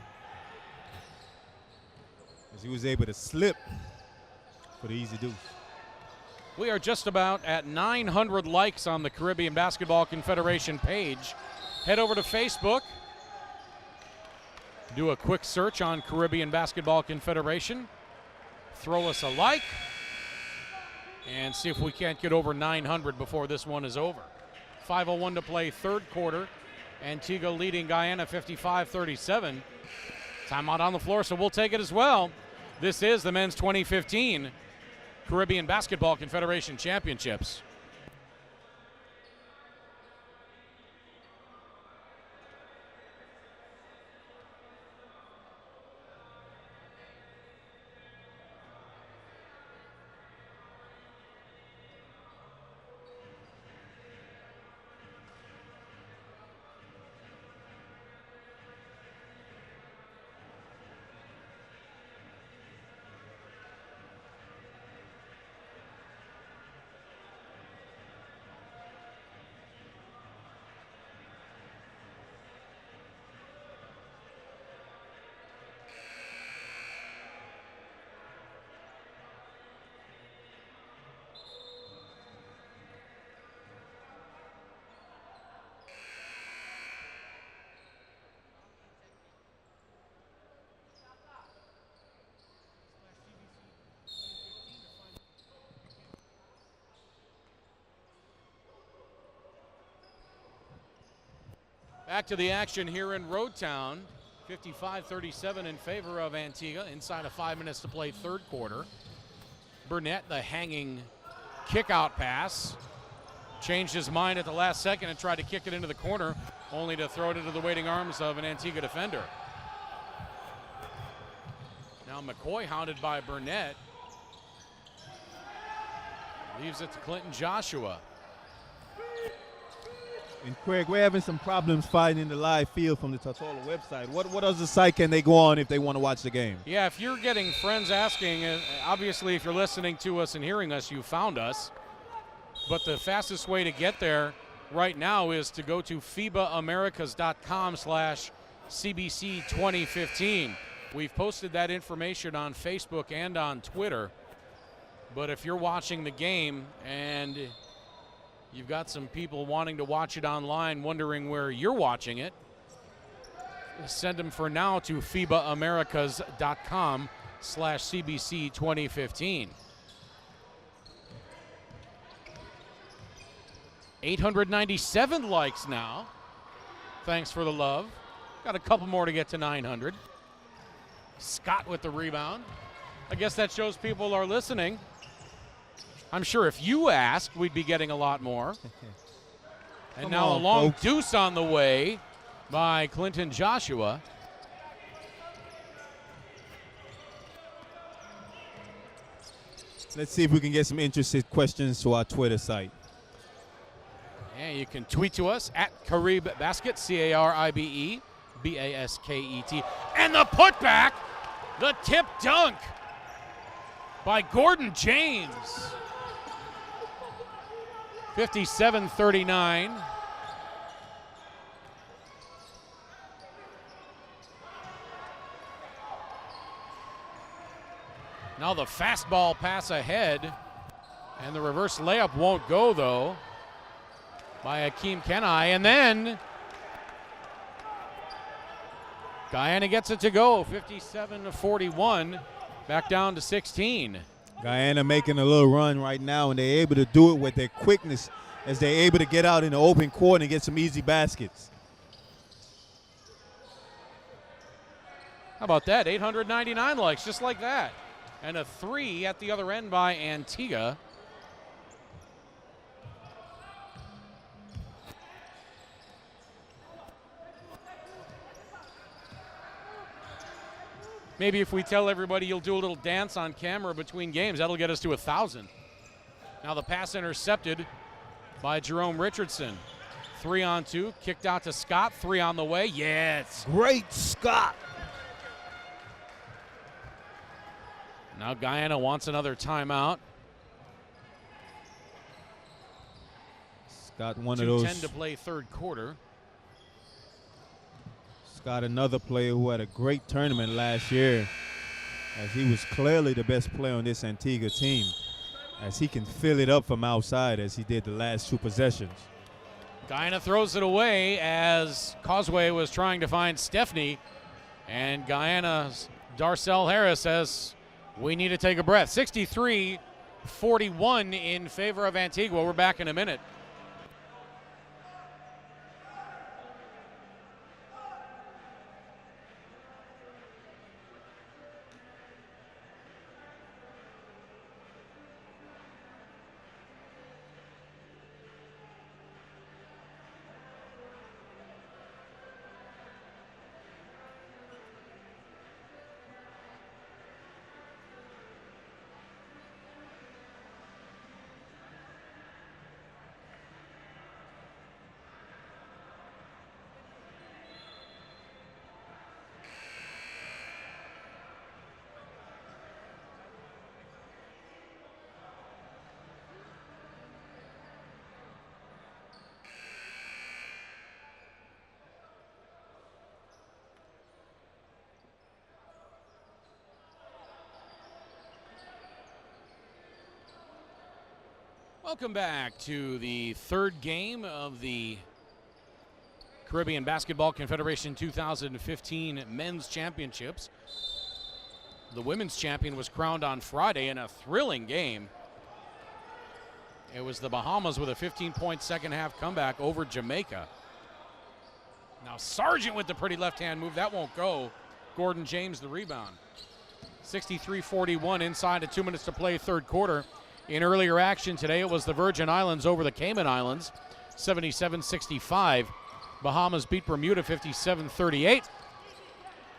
as he was able to slip for the easy deuce. We are just about at 900 likes on the Caribbean Basketball Confederation page. Head over to Facebook, do a quick search on Caribbean Basketball Confederation, throw us a like, and see if we can't get over 900 before this one is over. 5:01 to play, third quarter. Antigua leading Guyana 55-37. Timeout on the floor, so we'll take it as well. This is the men's 2015 Caribbean Basketball Confederation Championships. Back to the action here in Roadtown 55-37 in favor of Antigua. Inside of 5 minutes to play third quarter. Burnett, the hanging kick-out pass. Changed his mind at the last second and tried to kick it into the corner, only to throw it into the waiting arms of an Antigua defender. Now McCoy hounded by Burnett. Leaves it to Clinton Joshua. And Craig, we're having some problems finding the live field from the Tortola website. What other site can they go on if they want to watch the game? Yeah, if you're getting friends asking, obviously if you're listening to us and hearing us, you found us. But the fastest way to get there right now is to go to FIBAAmericas.com/CBC 2015. We've posted that information on Facebook and on Twitter. But if you're watching the game and you've got some people wanting to watch it online, wondering where you're watching it, send them for now to FIBAAmericas.com/CBC 2015. 897 likes now. Thanks for the love. Got a couple more to get to 900. Scott with the rebound. I guess that shows people are listening. I'm sure if you asked, we'd be getting a lot more. And Come now on, a long folks. deuce on the way by Clinton Joshua. Let's see if we can get some interested questions to our Twitter site. And you can tweet to us at Carib Basket, CARIBE BASKET. And the putback, the tip dunk by Gordon James. 57-39. Now the fastball pass ahead, and the reverse layup won't go though by Akeem Kenai, and then Guyana gets it to go, 57-41, back down to 16. Guyana making a little run right now, and they're able to do it with their quickness as they're able to get out in the open court and get some easy baskets. How about that? 899 likes, just like that. And a three at the other end by Antigua. Maybe if we tell everybody you'll do a little dance on camera between games, that'll get us to 1,000. Now the pass intercepted by Jerome Richardson. 3-on-2, kicked out to Scott, 3 on the way. Yes. Great Scott. Now Guyana wants another timeout. Scott, one of those. 2:10 to play third quarter. Scott, another player who had a great tournament last year, as he was clearly the best player on this Antigua team, as he can fill it up from outside as he did the last 2 possessions. Guyana throws it away as Causeway was trying to find Stephanie, and Guyana's Darcel Harris says, we need to take a breath. 63-41 in favor of Antigua. We're back in a minute. Welcome back to the third game of the Caribbean Basketball Confederation 2015 Men's Championships. The women's champion was crowned on Friday in a thrilling game. It was the Bahamas with a 15-point second half comeback over Jamaica. Now Sargent with the pretty left-hand move. That won't go. Gordon James the rebound. 63-41 inside of 2 minutes to play third quarter. In earlier action today, it was the Virgin Islands over the Cayman Islands, 77-65. Bahamas beat Bermuda 57-38.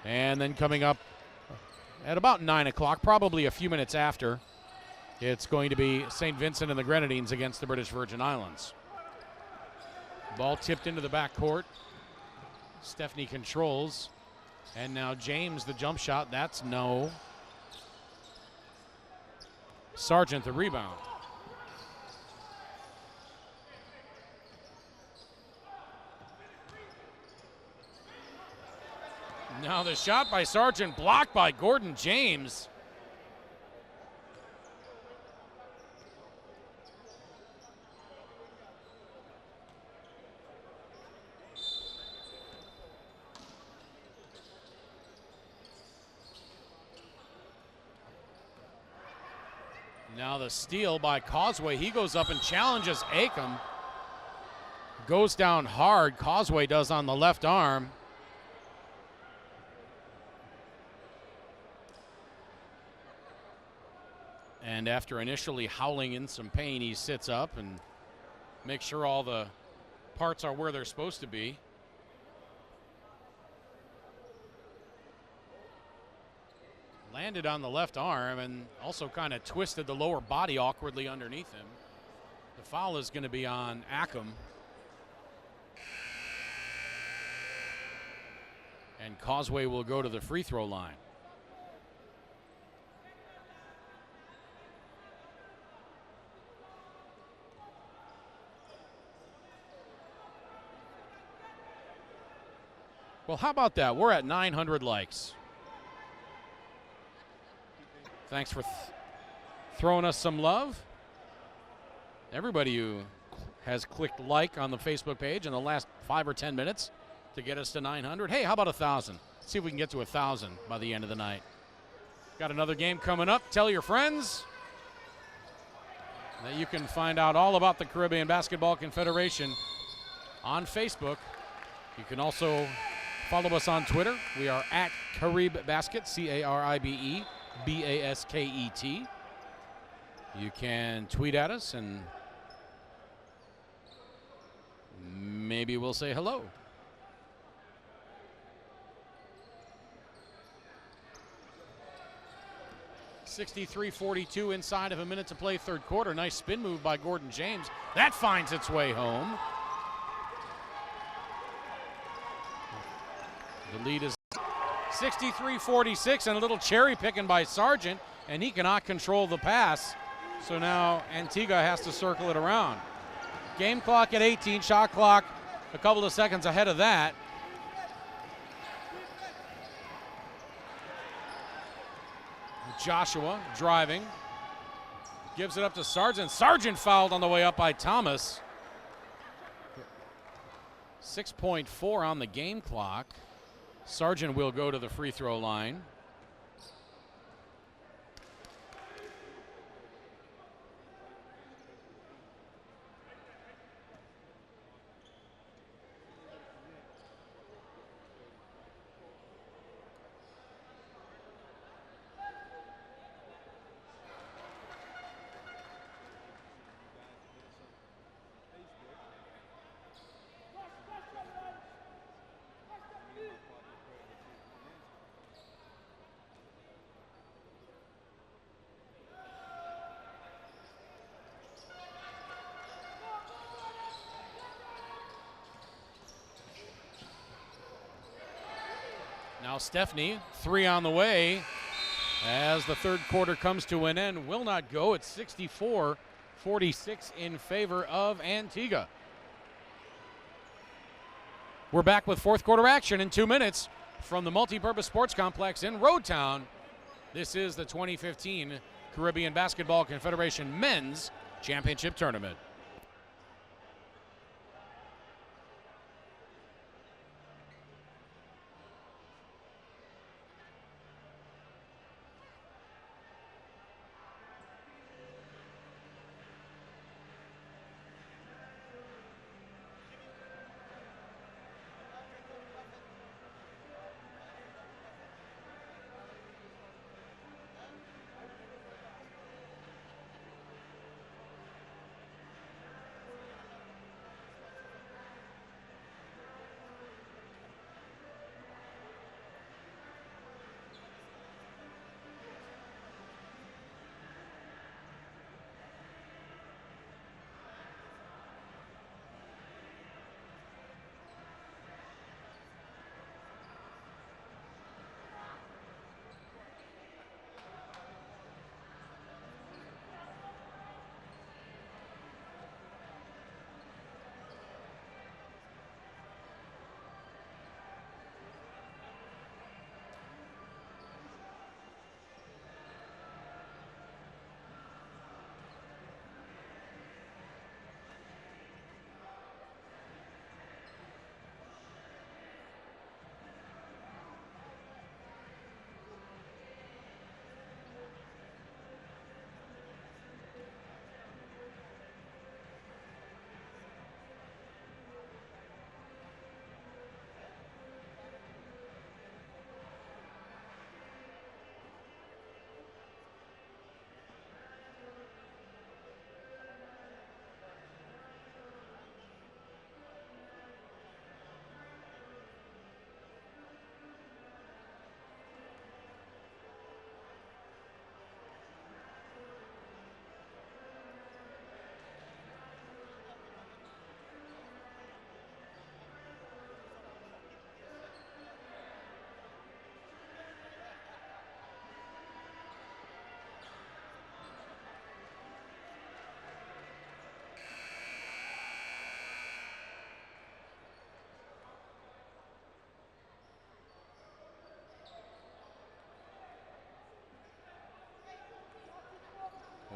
And then coming up at about 9 o'clock, probably a few minutes after, it's going to be St. Vincent and the Grenadines against the British Virgin Islands. Ball tipped into the backcourt. Stephanie controls. And now James, the jump shot, that's no. Sargent, the rebound. Now the shot by Sargent blocked by Gordon James. Now the steal by Causeway. He goes up and challenges Acom. Goes down hard. Causeway does on the left arm. And after initially howling in some pain, he sits up and makes sure all the parts are where they're supposed to be. Landed on the left arm and also kind of twisted the lower body awkwardly underneath him. The foul is going to be on Acom. And Causeway will go to the free throw line. Well, how about that? We're at 900 likes. Thanks for throwing us some love. Everybody who has clicked like on the Facebook page in the last 5 or 10 minutes to get us to 900. Hey, how about 1,000? See if we can get to 1,000 by the end of the night. Got another game coming up. Tell your friends that you can find out all about the Caribbean Basketball Confederation on Facebook. You can also follow us on Twitter. We are at Carib Basket, CARIBE. BASKET. You can tweet at us and maybe we'll say hello. (63-42) inside of a minute to play third quarter. Nice spin move by Gordon James. That finds its way home. The lead is 63-46, and a little cherry picking by Sargent, and he cannot control the pass. So now Antigua has to circle it around. Game clock at 18, shot clock a couple of seconds ahead of that. Joshua driving, gives it up to Sargent. Sargent fouled on the way up by Thomas. 6.4 on the game clock. Sargent will go to the free throw line. Now Stephanie, three on the way as the third quarter comes to an end. Will not go. It's 64-46 in favor of Antigua. We're back with fourth quarter action in 2 minutes from the Multipurpose Sports Complex in Roadtown. This is the 2015 Caribbean Basketball Confederation Men's Championship Tournament.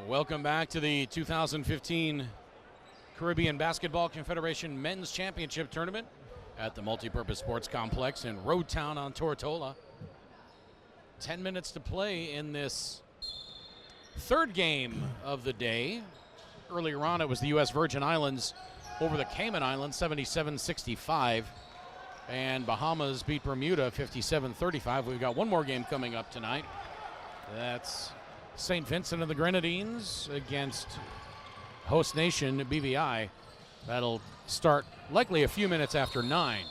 Welcome back to the 2015 Caribbean Basketball Confederation Men's Championship Tournament at the Multipurpose Sports Complex in Road Town on Tortola. 10 minutes to play in this third game of the day. Earlier on, it was the U.S. Virgin Islands over the Cayman Islands, 77-65. And Bahamas beat Bermuda 57-35. We've got one more game coming up tonight. That's St. Vincent and the Grenadines against host nation BVI. That'll start likely a few minutes after 9.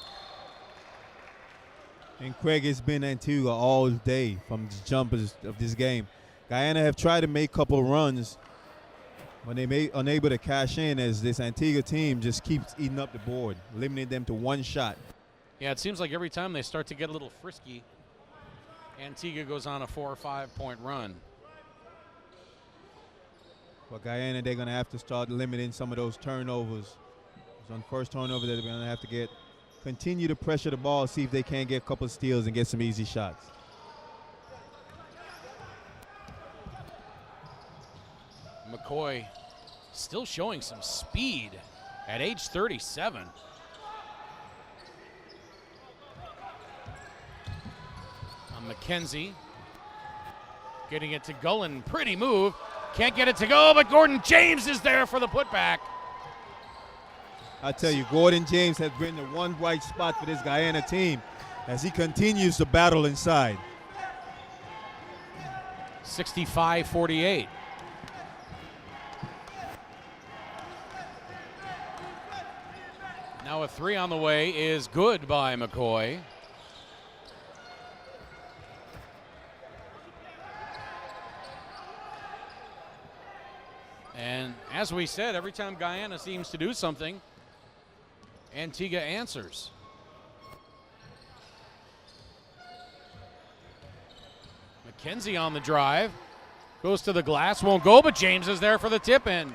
And Craig, has been Antigua all day from the jump of this game. Guyana have tried to make a couple of runs when they unable to cash in, as this Antigua team just keeps eating up the board, limiting them to one shot. Yeah, it seems like every time they start to get a little frisky, Antigua goes on a 4 or 5 point run. But Guyana, they're going to have to start limiting some of those turnovers. On first turnover, they're going to have to continue to pressure the ball, see if they can get a couple of steals and get some easy shots. McCoy still showing some speed at age 37. McKenzie getting it to Gullen. Pretty move. Can't get it to go, but Gordon James is there for the putback. I tell you, Gordon James has been the one bright spot for this Guyana team as he continues to battle inside. 65-48. Now a 3 on the way is good by McCoy. And as we said, every time Guyana seems to do something, Antigua answers. McKenzie on the drive. Goes to the glass, won't go, but James is there for the tip in.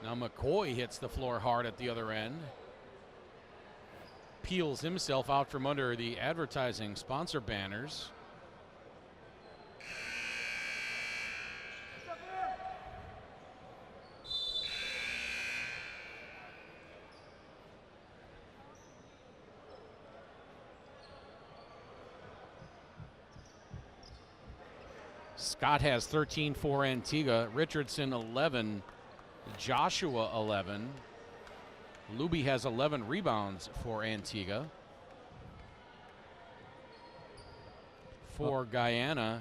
Now McCoy hits the floor hard at the other end. Peels himself out from under the advertising sponsor banners. Scott has 13 for Antigua, Richardson 11, Joshua 11. Luby has 11 rebounds for Antigua. For Guyana,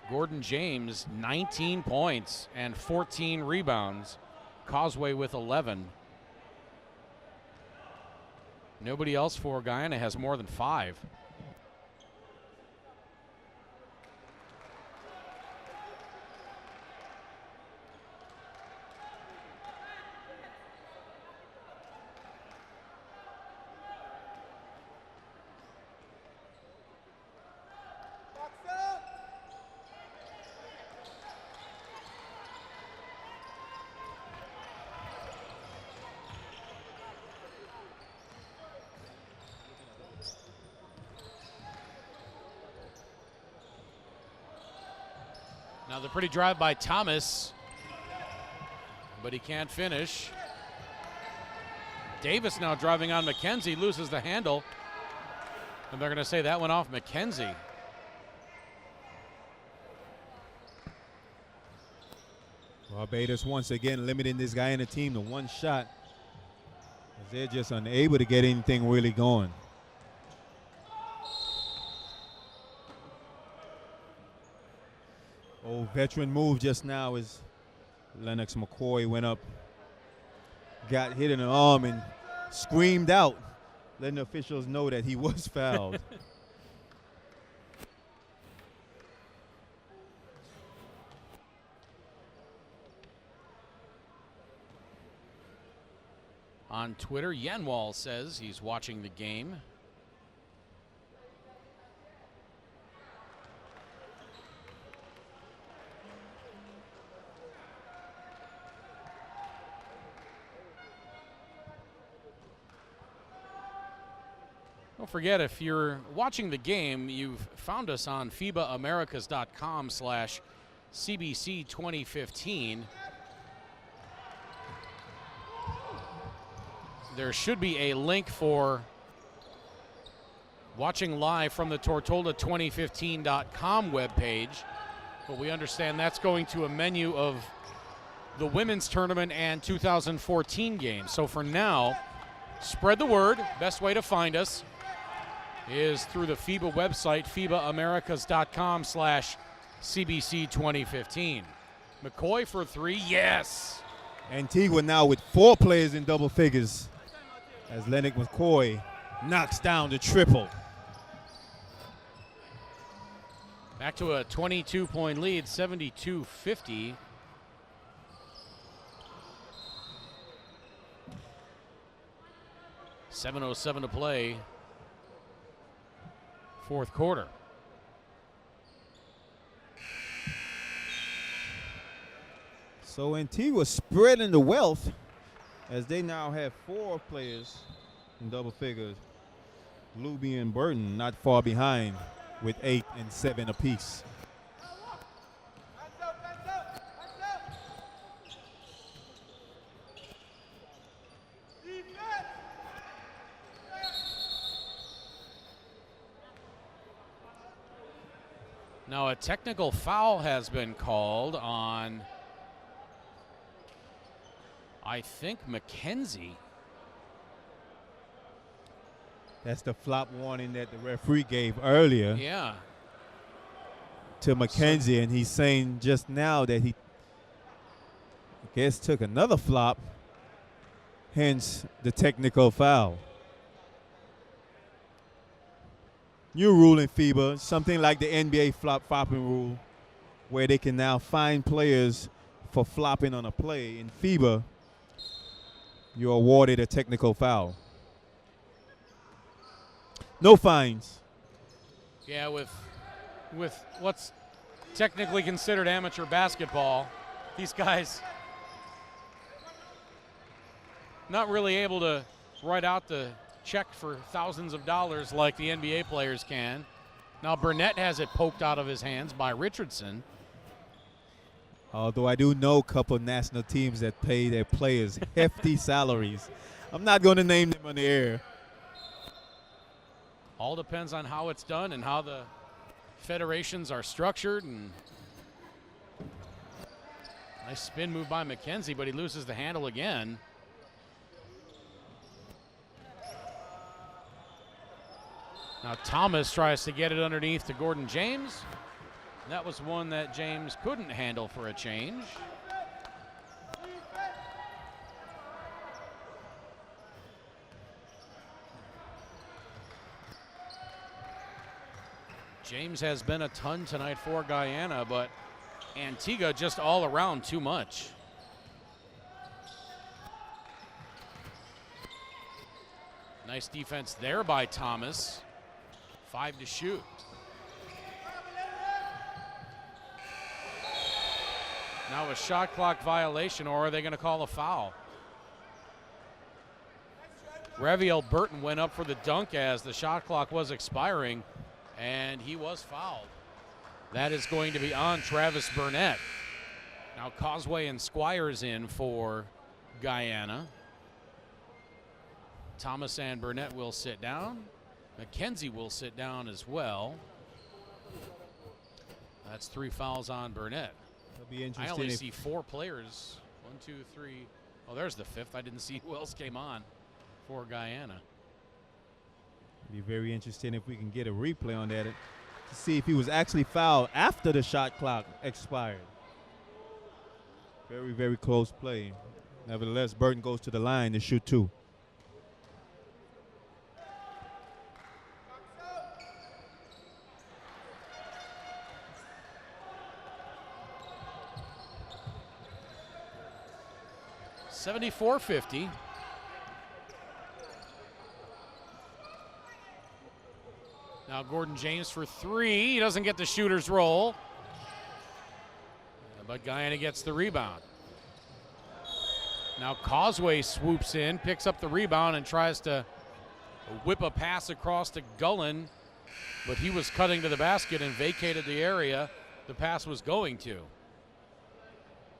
Gordon James, 19 points and 14 rebounds. Causeway with 11. Nobody else for Guyana has more than 5. Now the pretty drive by Thomas, but he can't finish. Davis now driving on McKenzie, loses the handle. And they're going to say that went off McKenzie. Barbados once again limiting this Guyana team to one shot, as they're just unable to get anything really going. Old veteran move just now as Lennox McCoy went up, got hit in the arm and screamed out, letting the officials know that he was fouled. On Twitter, Yanwal says he's watching the game. Don't forget, if you're watching the game, you've found us on FIBAAmericas.com/CBC 2015. There should be a link for watching live from the Tortola2015.com webpage, but we understand that's going to a menu of the women's tournament and 2014 games. So for now, spread the word. Best way to find us is through the FIBA website, FIBAAmericas.com/CBC 2015. McCoy for three, yes. Antigua now with 4 players in double figures as Lennox McCoy knocks down the triple. Back to a 22-point lead, 72-50. .707 to play, fourth quarter. So Antigua spreading the wealth as they now have 4 players in double figures. Luby and Burton not far behind with 8 and 7 apiece. Now a technical foul has been called on, I think, McKenzie. That's the flop warning that the referee gave earlier. Yeah. To McKenzie, and he's saying just now that he, I guess, took another flop, hence the technical foul. New rule in FIBA, something like the NBA flopping rule, where they can now fine players for flopping on a play. In FIBA, you're awarded a technical foul. No fines. Yeah, with what's technically considered amateur basketball, these guys not really able to write out the check for thousands of dollars like the NBA players can. Now Burnett has it poked out of his hands by Richardson. Although I do know a couple national teams that pay their players hefty salaries. I'm not going to name them on the air. All depends on how it's done and how the federations are structured. And nice spin move by McKenzie, but he loses the handle again. Now Thomas tries to get it underneath to Gordon James. That was one that James couldn't handle for a change. James has been a ton tonight for Guyana, but Antigua just all around too much. Nice defense there by Thomas. 5 to shoot. Now a shot clock violation, or are they going to call a foul? Reviel Burton went up for the dunk as the shot clock was expiring, and he was fouled. That is going to be on Travis Burnett. Now Causeway and Squires in for Guyana. Thomas and Burnett will sit down. McKenzie will sit down as well. That's 3 fouls on Burnett. It'll be interesting. I only see 4 players. 1, 2, 3. Oh, there's the 5th. I didn't see who else came on for Guyana. It'll be very interesting if we can get a replay on that to see if he was actually fouled after the shot clock expired. Very, very close play. Nevertheless, Burton goes to the line to shoot 2. $74.50. Now Gordon James for 3. He doesn't get the shooter's roll, but Guyana gets the rebound. Now Causeway swoops in, picks up the rebound, and tries to whip a pass across to Gullen, but he was cutting to the basket and vacated the area the pass was going to.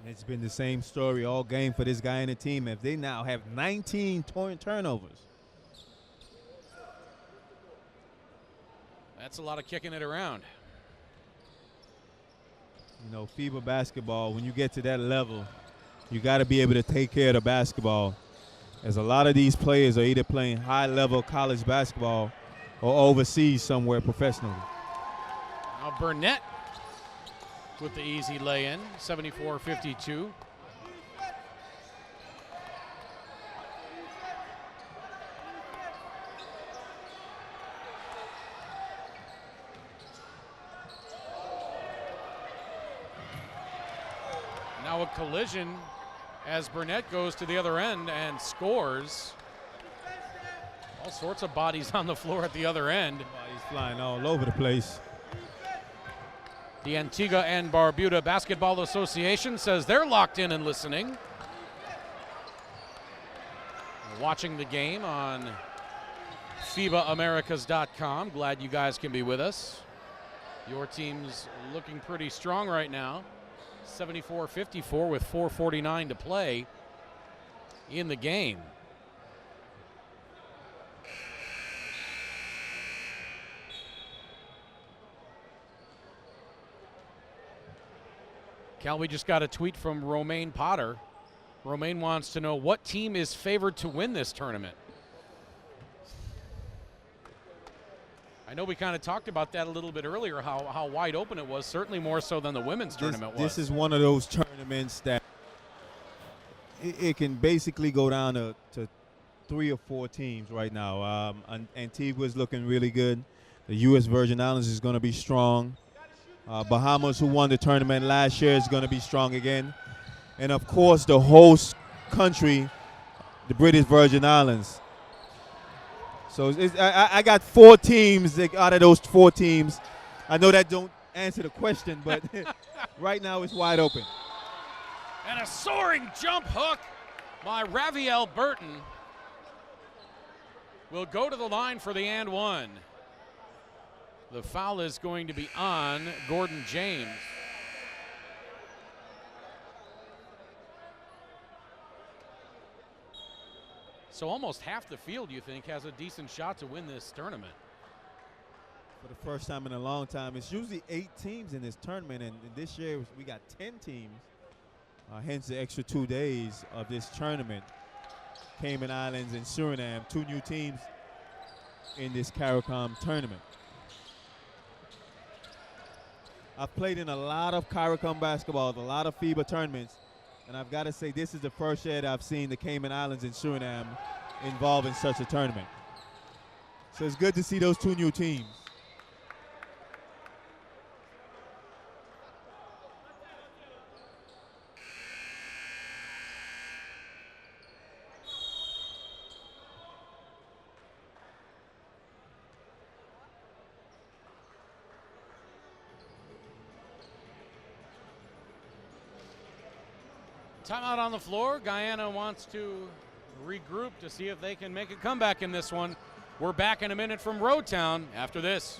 It's been the same story all game for this Guyana team. If they now have 19 turnovers. That's a lot of kicking it around. You know, FIBA basketball, when you get to that level, you got to be able to take care of the basketball. As a lot of these players are either playing high-level college basketball or overseas somewhere professionally. Now Burnett with the easy lay-in, 74-52. Now a collision as Burnett goes to the other end and scores. All sorts of bodies on the floor at the other end. Bodies flying all over the place. The Antigua and Barbuda Basketball Association says they're locked in and listening. Watching the game on FIBAAmericas.com. Glad you guys can be with us. Your team's looking pretty strong right now. 74-54 with 4:49 to play in the game. Cal, we just got a tweet from Romaine Potter. Romaine wants to know what team is favored to win this tournament. I know we kind of talked about that a little bit earlier, how wide open it was, certainly more so than the women's tournament was. This is one of those tournaments that it can basically go down to 3 or 4 teams right now. Antigua is looking really good. The U.S. Virgin Islands is going to be strong. Bahamas, who won the tournament last year, is going to be strong again. And, of course, the host country, the British Virgin Islands. So I got 4 teams. Out of those 4 teams, I know that don't answer the question, but right now it's wide open. And a soaring jump hook by Raviel Burton will go to the line for the and one. The foul is going to be on Gordon James. So almost half the field, you think, has a decent shot to win this tournament. For the first time in a long time, it's usually 8 teams in this tournament, and this year we got 10 teams. Hence the extra 2 days of this tournament. Cayman Islands and Suriname, 2 new teams in this CARICOM tournament. I've played in a lot of CARICOM basketball, a lot of FIBA tournaments, and I've got to say this is the first year that I've seen the Cayman Islands and Suriname involved in such a tournament. So it's good to see those 2 new teams. Timeout on the floor. Guyana wants to regroup to see if they can make a comeback in this one. We're back in a minute from Road Town after this.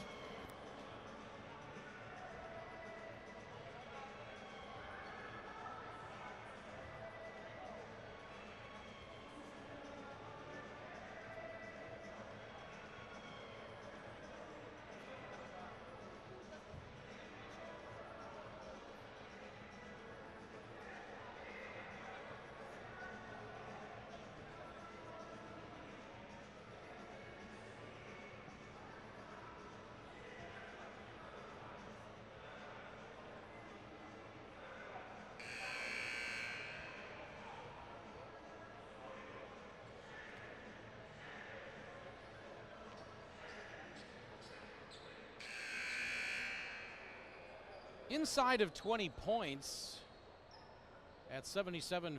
Inside of 20 points at 77-54.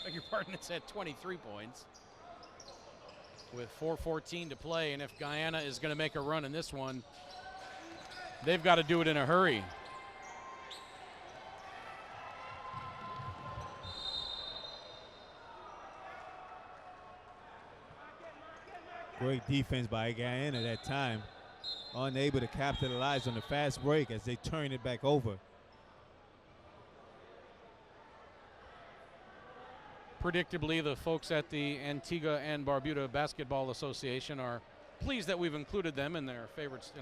Beg your pardon, it's at 23 points with 4:14 to play. And if Guyana is going to make a run in this one, they've got to do it in a hurry. Great defense by Guyana at that time. Unable to capitalize on the fast break as they turn it back over. Predictably, the folks at the Antigua and Barbuda Basketball Association are pleased that we've included them in our favorites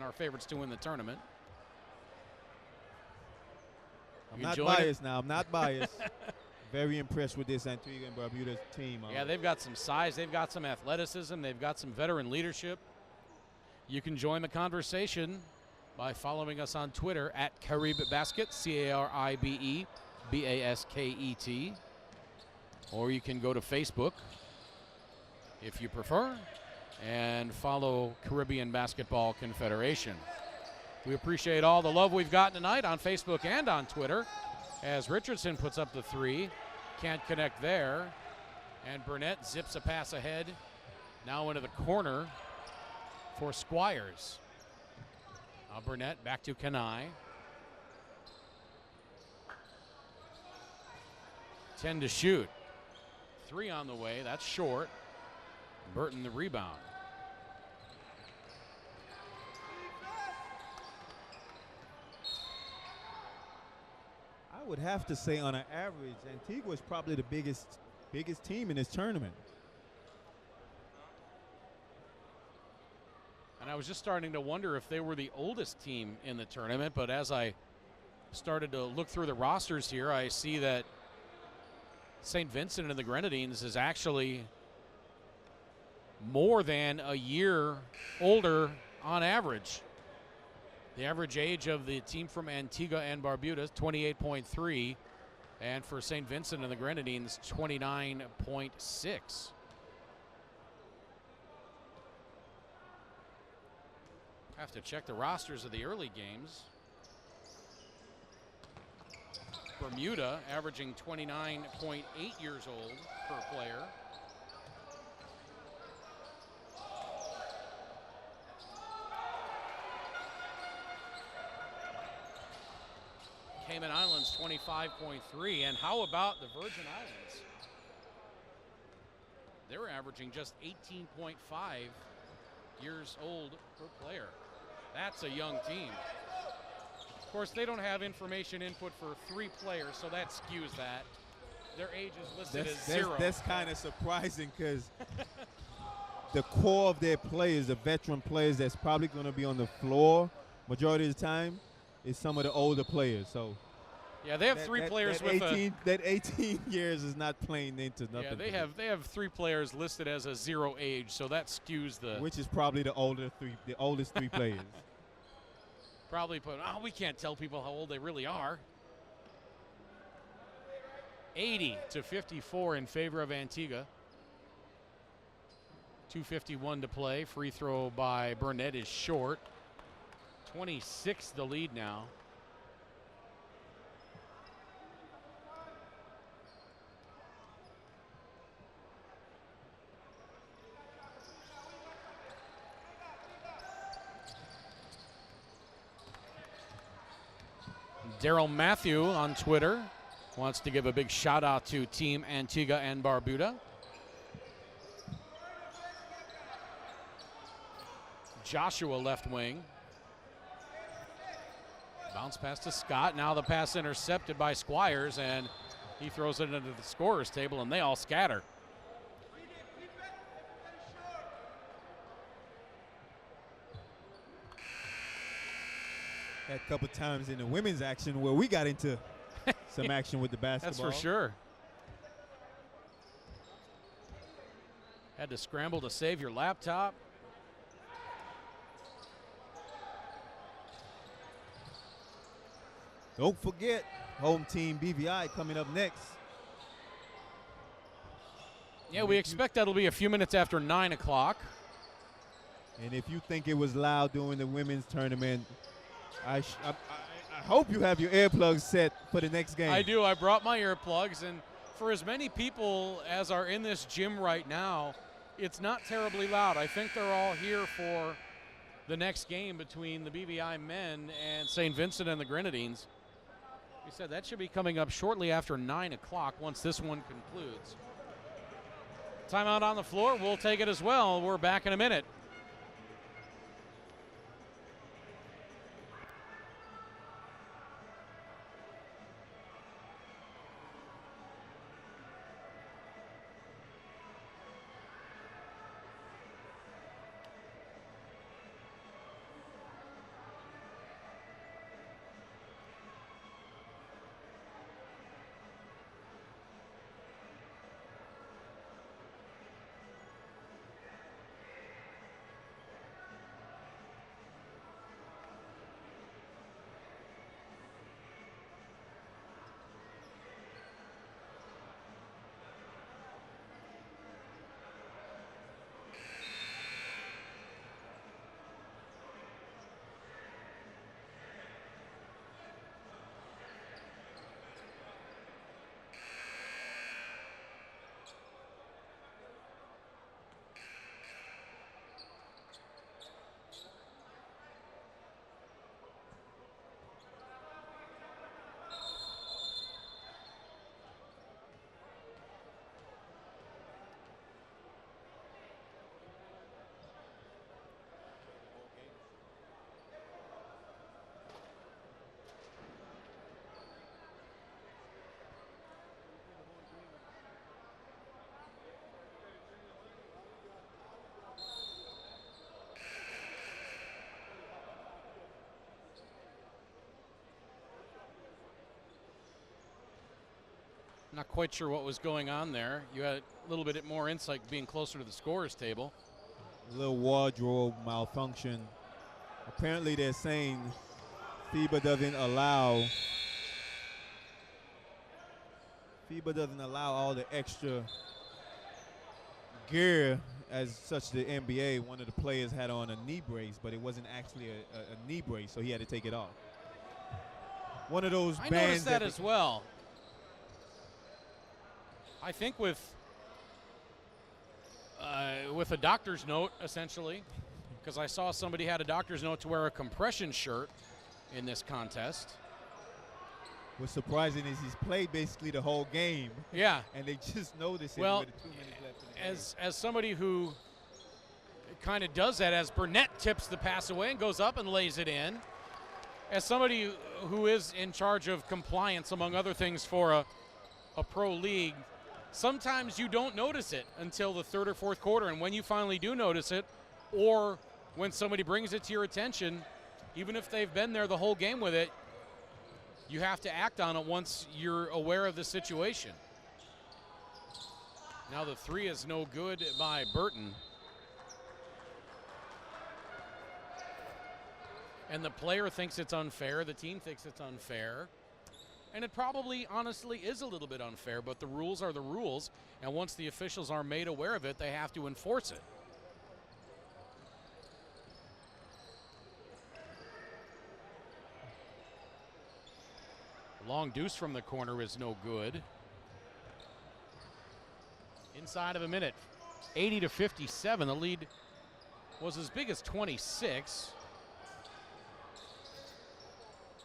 to win the tournament. I'm not biased now. I'm not biased. Very impressed with this Antigua and Barbuda team. Yeah, they've got some size. They've got some athleticism. They've got some veteran leadership. You can join the conversation by following us on Twitter at Caribe Basket, CARIBE-BASKET. Or you can go to Facebook, if you prefer, and follow Caribbean Basketball Confederation. We appreciate all the love we've gotten tonight on Facebook and on Twitter as Richardson puts up the three. Can't connect there. And Burnett zips a pass ahead. Now into the corner for Squires. Now Burnett back to Kanai. 10 to shoot. 3 on the way. That's short. Burton the rebound. I would have to say on an average, Antigua is probably the biggest team in this tournament. And I was just starting to wonder if they were the oldest team in the tournament, but as I started to look through the rosters here, I see that St. Vincent and the Grenadines is actually more than a year older on average. The average age of the team from Antigua and Barbuda is 28.3, and for St. Vincent and the Grenadines, 29.6. Have to check the rosters of the early games. Bermuda averaging 29.8 years old per player. Cayman Islands 25.3, and how about the Virgin Islands? They're averaging just 18.5 years old per player. That's a young team. Of course, they don't have information input for 3 players, so that skews that. Their age is listed as 0. That's kind of surprising because the core of their players, the veteran players that's probably going to be on the floor majority of the time, is some of the older players. So yeah, they have 3 players that with 18 years is not playing into nothing. Yeah, they have 3 players listed as a 0 age, so that skews the. Which is probably the oldest 3 players. Probably put. Oh, we can't tell people how old they really are. 80 to 54 in favor of Antigua. 2:51 to play. Free throw by Burnett is short. 26 the lead now. Daryl Matthew on Twitter wants to give a big shout out to Team Antigua and Barbuda. Joshua left wing. Bounce pass to Scott. Now the pass intercepted by Squires, and he throws it into the scorer's table, and they all scatter. Had a couple times in the women's action where we got into some action with the basketball. That's for sure. Had to scramble to save your laptop. Don't forget, home team BVI coming up next. Yeah, we expect that'll be a few minutes after 9 o'clock. And if you think it was loud during the women's tournament, I hope you have your earplugs set for the next game. I do. I brought my earplugs, and for as many people as are in this gym right now, it's not terribly loud. I think they're all here for the next game between the BVI men and St. Vincent and the Grenadines. We said that should be coming up shortly after 9 o'clock once this one concludes. Timeout on the floor. We'll take it as well. We're back in a minute. Not quite sure what was going on there. You had a little bit more insight being closer to the scorer's table. A little wardrobe malfunction. Apparently they're saying FIBA doesn't allow all the extra gear as such. The NBA, one of the players had on a knee brace, but it wasn't actually a knee brace, so he had to take it off. One of those I bands noticed that as well. I think with a doctor's note, essentially, because I saw somebody had a doctor's note to wear a compression shirt in this contest. What's surprising is he's played basically the whole game. Yeah. And they just noticed it well, with 2 minutes left in the game. As somebody who kind of does that, as Burnett tips the pass away and goes up and lays it in, as somebody who is in charge of compliance, among other things, for a pro league, sometimes you don't notice it until the third or fourth quarter, and when you finally do notice it, or when somebody brings it to your attention, even if they've been there the whole game with it, you have to act on it once you're aware of the situation. Now the three is no good by Burton. And the player thinks it's unfair, the team thinks it's unfair. And it probably, honestly, is a little bit unfair, but the rules are the rules, and once the officials are made aware of it, they have to enforce it. Long deuce from the corner is no good. Inside of a minute, 80-57. The lead was as big as 26.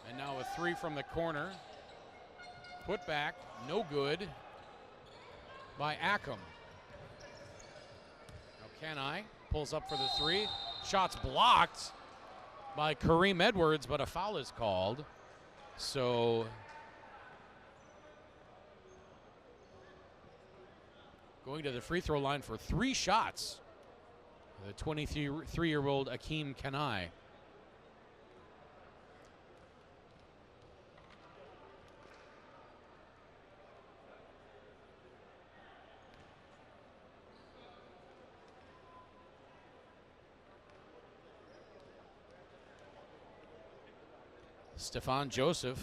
And now a three from the corner. Put back, no good by Ackham. Now Kenai pulls up for the three. Shot's blocked by Kareem Edwards, but a foul is called. So going to the free throw line for 3 shots, the 23-year-old Akeem Kenai. Stephon Joseph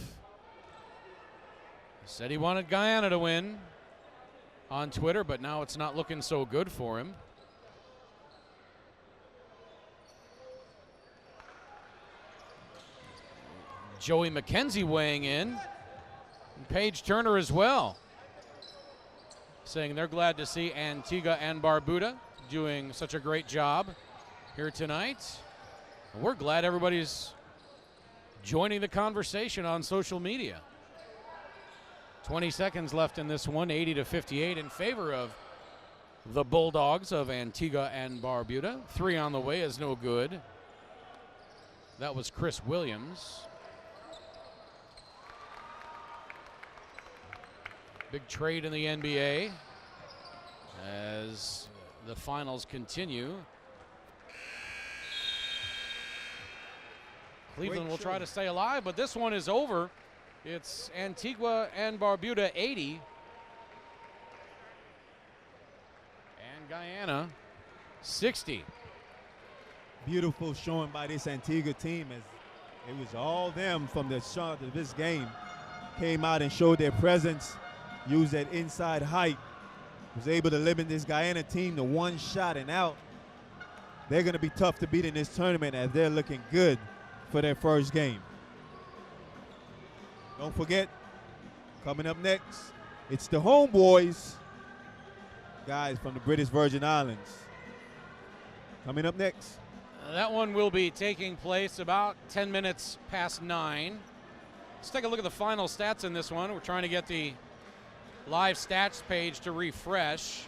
said he wanted Guyana to win on Twitter, but now it's not looking so good for him. Joey McKenzie weighing in, and Paige Turner as well, saying they're glad to see Antigua and Barbuda doing such a great job here tonight. And we're glad everybody's joining the conversation on social media. 20 seconds left in this one, 80-58 in favor of the Bulldogs of Antigua and Barbuda. 3 on the way is no good. That was Chris Williams. Big trade in the NBA as the finals continue. Cleveland will try to stay alive, but this one is over. It's Antigua and Barbuda 80. And Guyana 60. Beautiful showing by this Antigua team, as it was all them from the start of this game. Came out and showed their presence, used that inside height, was able to limit this Guyana team to 1 shot and out. They're going to be tough to beat in this tournament, as they're looking good for their first game. Don't forget, coming up next, it's the homeboys, guys from the British Virgin Islands. Coming up next. That one will be taking place about 10 minutes past 9. Let's take a look at the final stats in this one. We're trying to get the live stats page to refresh.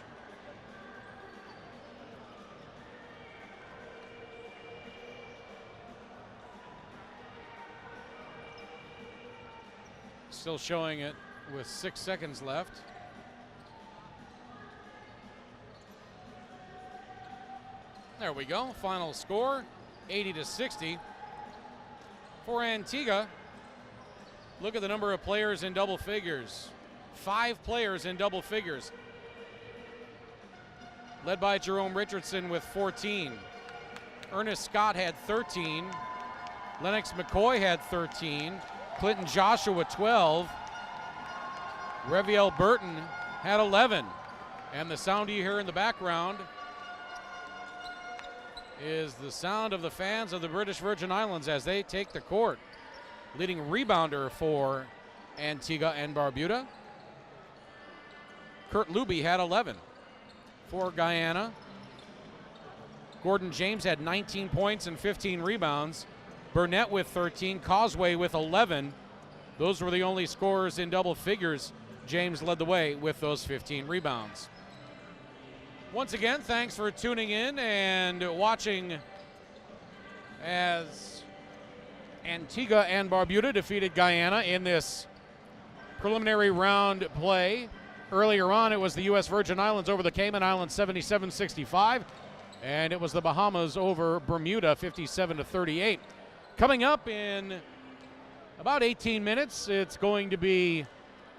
Still showing it with 6 seconds left. There we go. Final score, 80-60. For Antigua, look at the number of players in double figures. 5 players in double figures. Led by Jerome Richardson with 14. Ernest Scott had 13. Lennox McCoy had 13. Clinton Joshua 12. Reviel Burton had 11. And the sound you hear in the background is the sound of the fans of the British Virgin Islands as they take the court. Leading rebounder for Antigua and Barbuda, Kurt Luby had 11. For Guyana, Gordon James had 19 points and 15 rebounds. Burnett with 13, Causeway with 11. Those were the only scorers in double figures. James led the way with those 15 rebounds. Once again, thanks for tuning in and watching as Antigua and Barbuda defeated Guyana in this preliminary round play. Earlier on, it was the U.S. Virgin Islands over the Cayman Islands 77-65, and it was the Bahamas over Bermuda 57-38. Coming up in about 18 minutes, it's going to be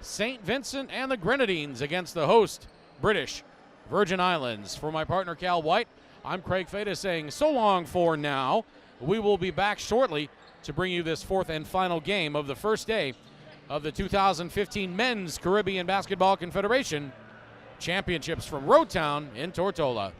St. Vincent and the Grenadines against the host, British Virgin Islands. For my partner, Cal White, I'm Craig Fada saying so long for now. We will be back shortly to bring you this 4th and final game of the first day of the 2015 Men's Caribbean Basketball Confederation Championships from Road Town in Tortola.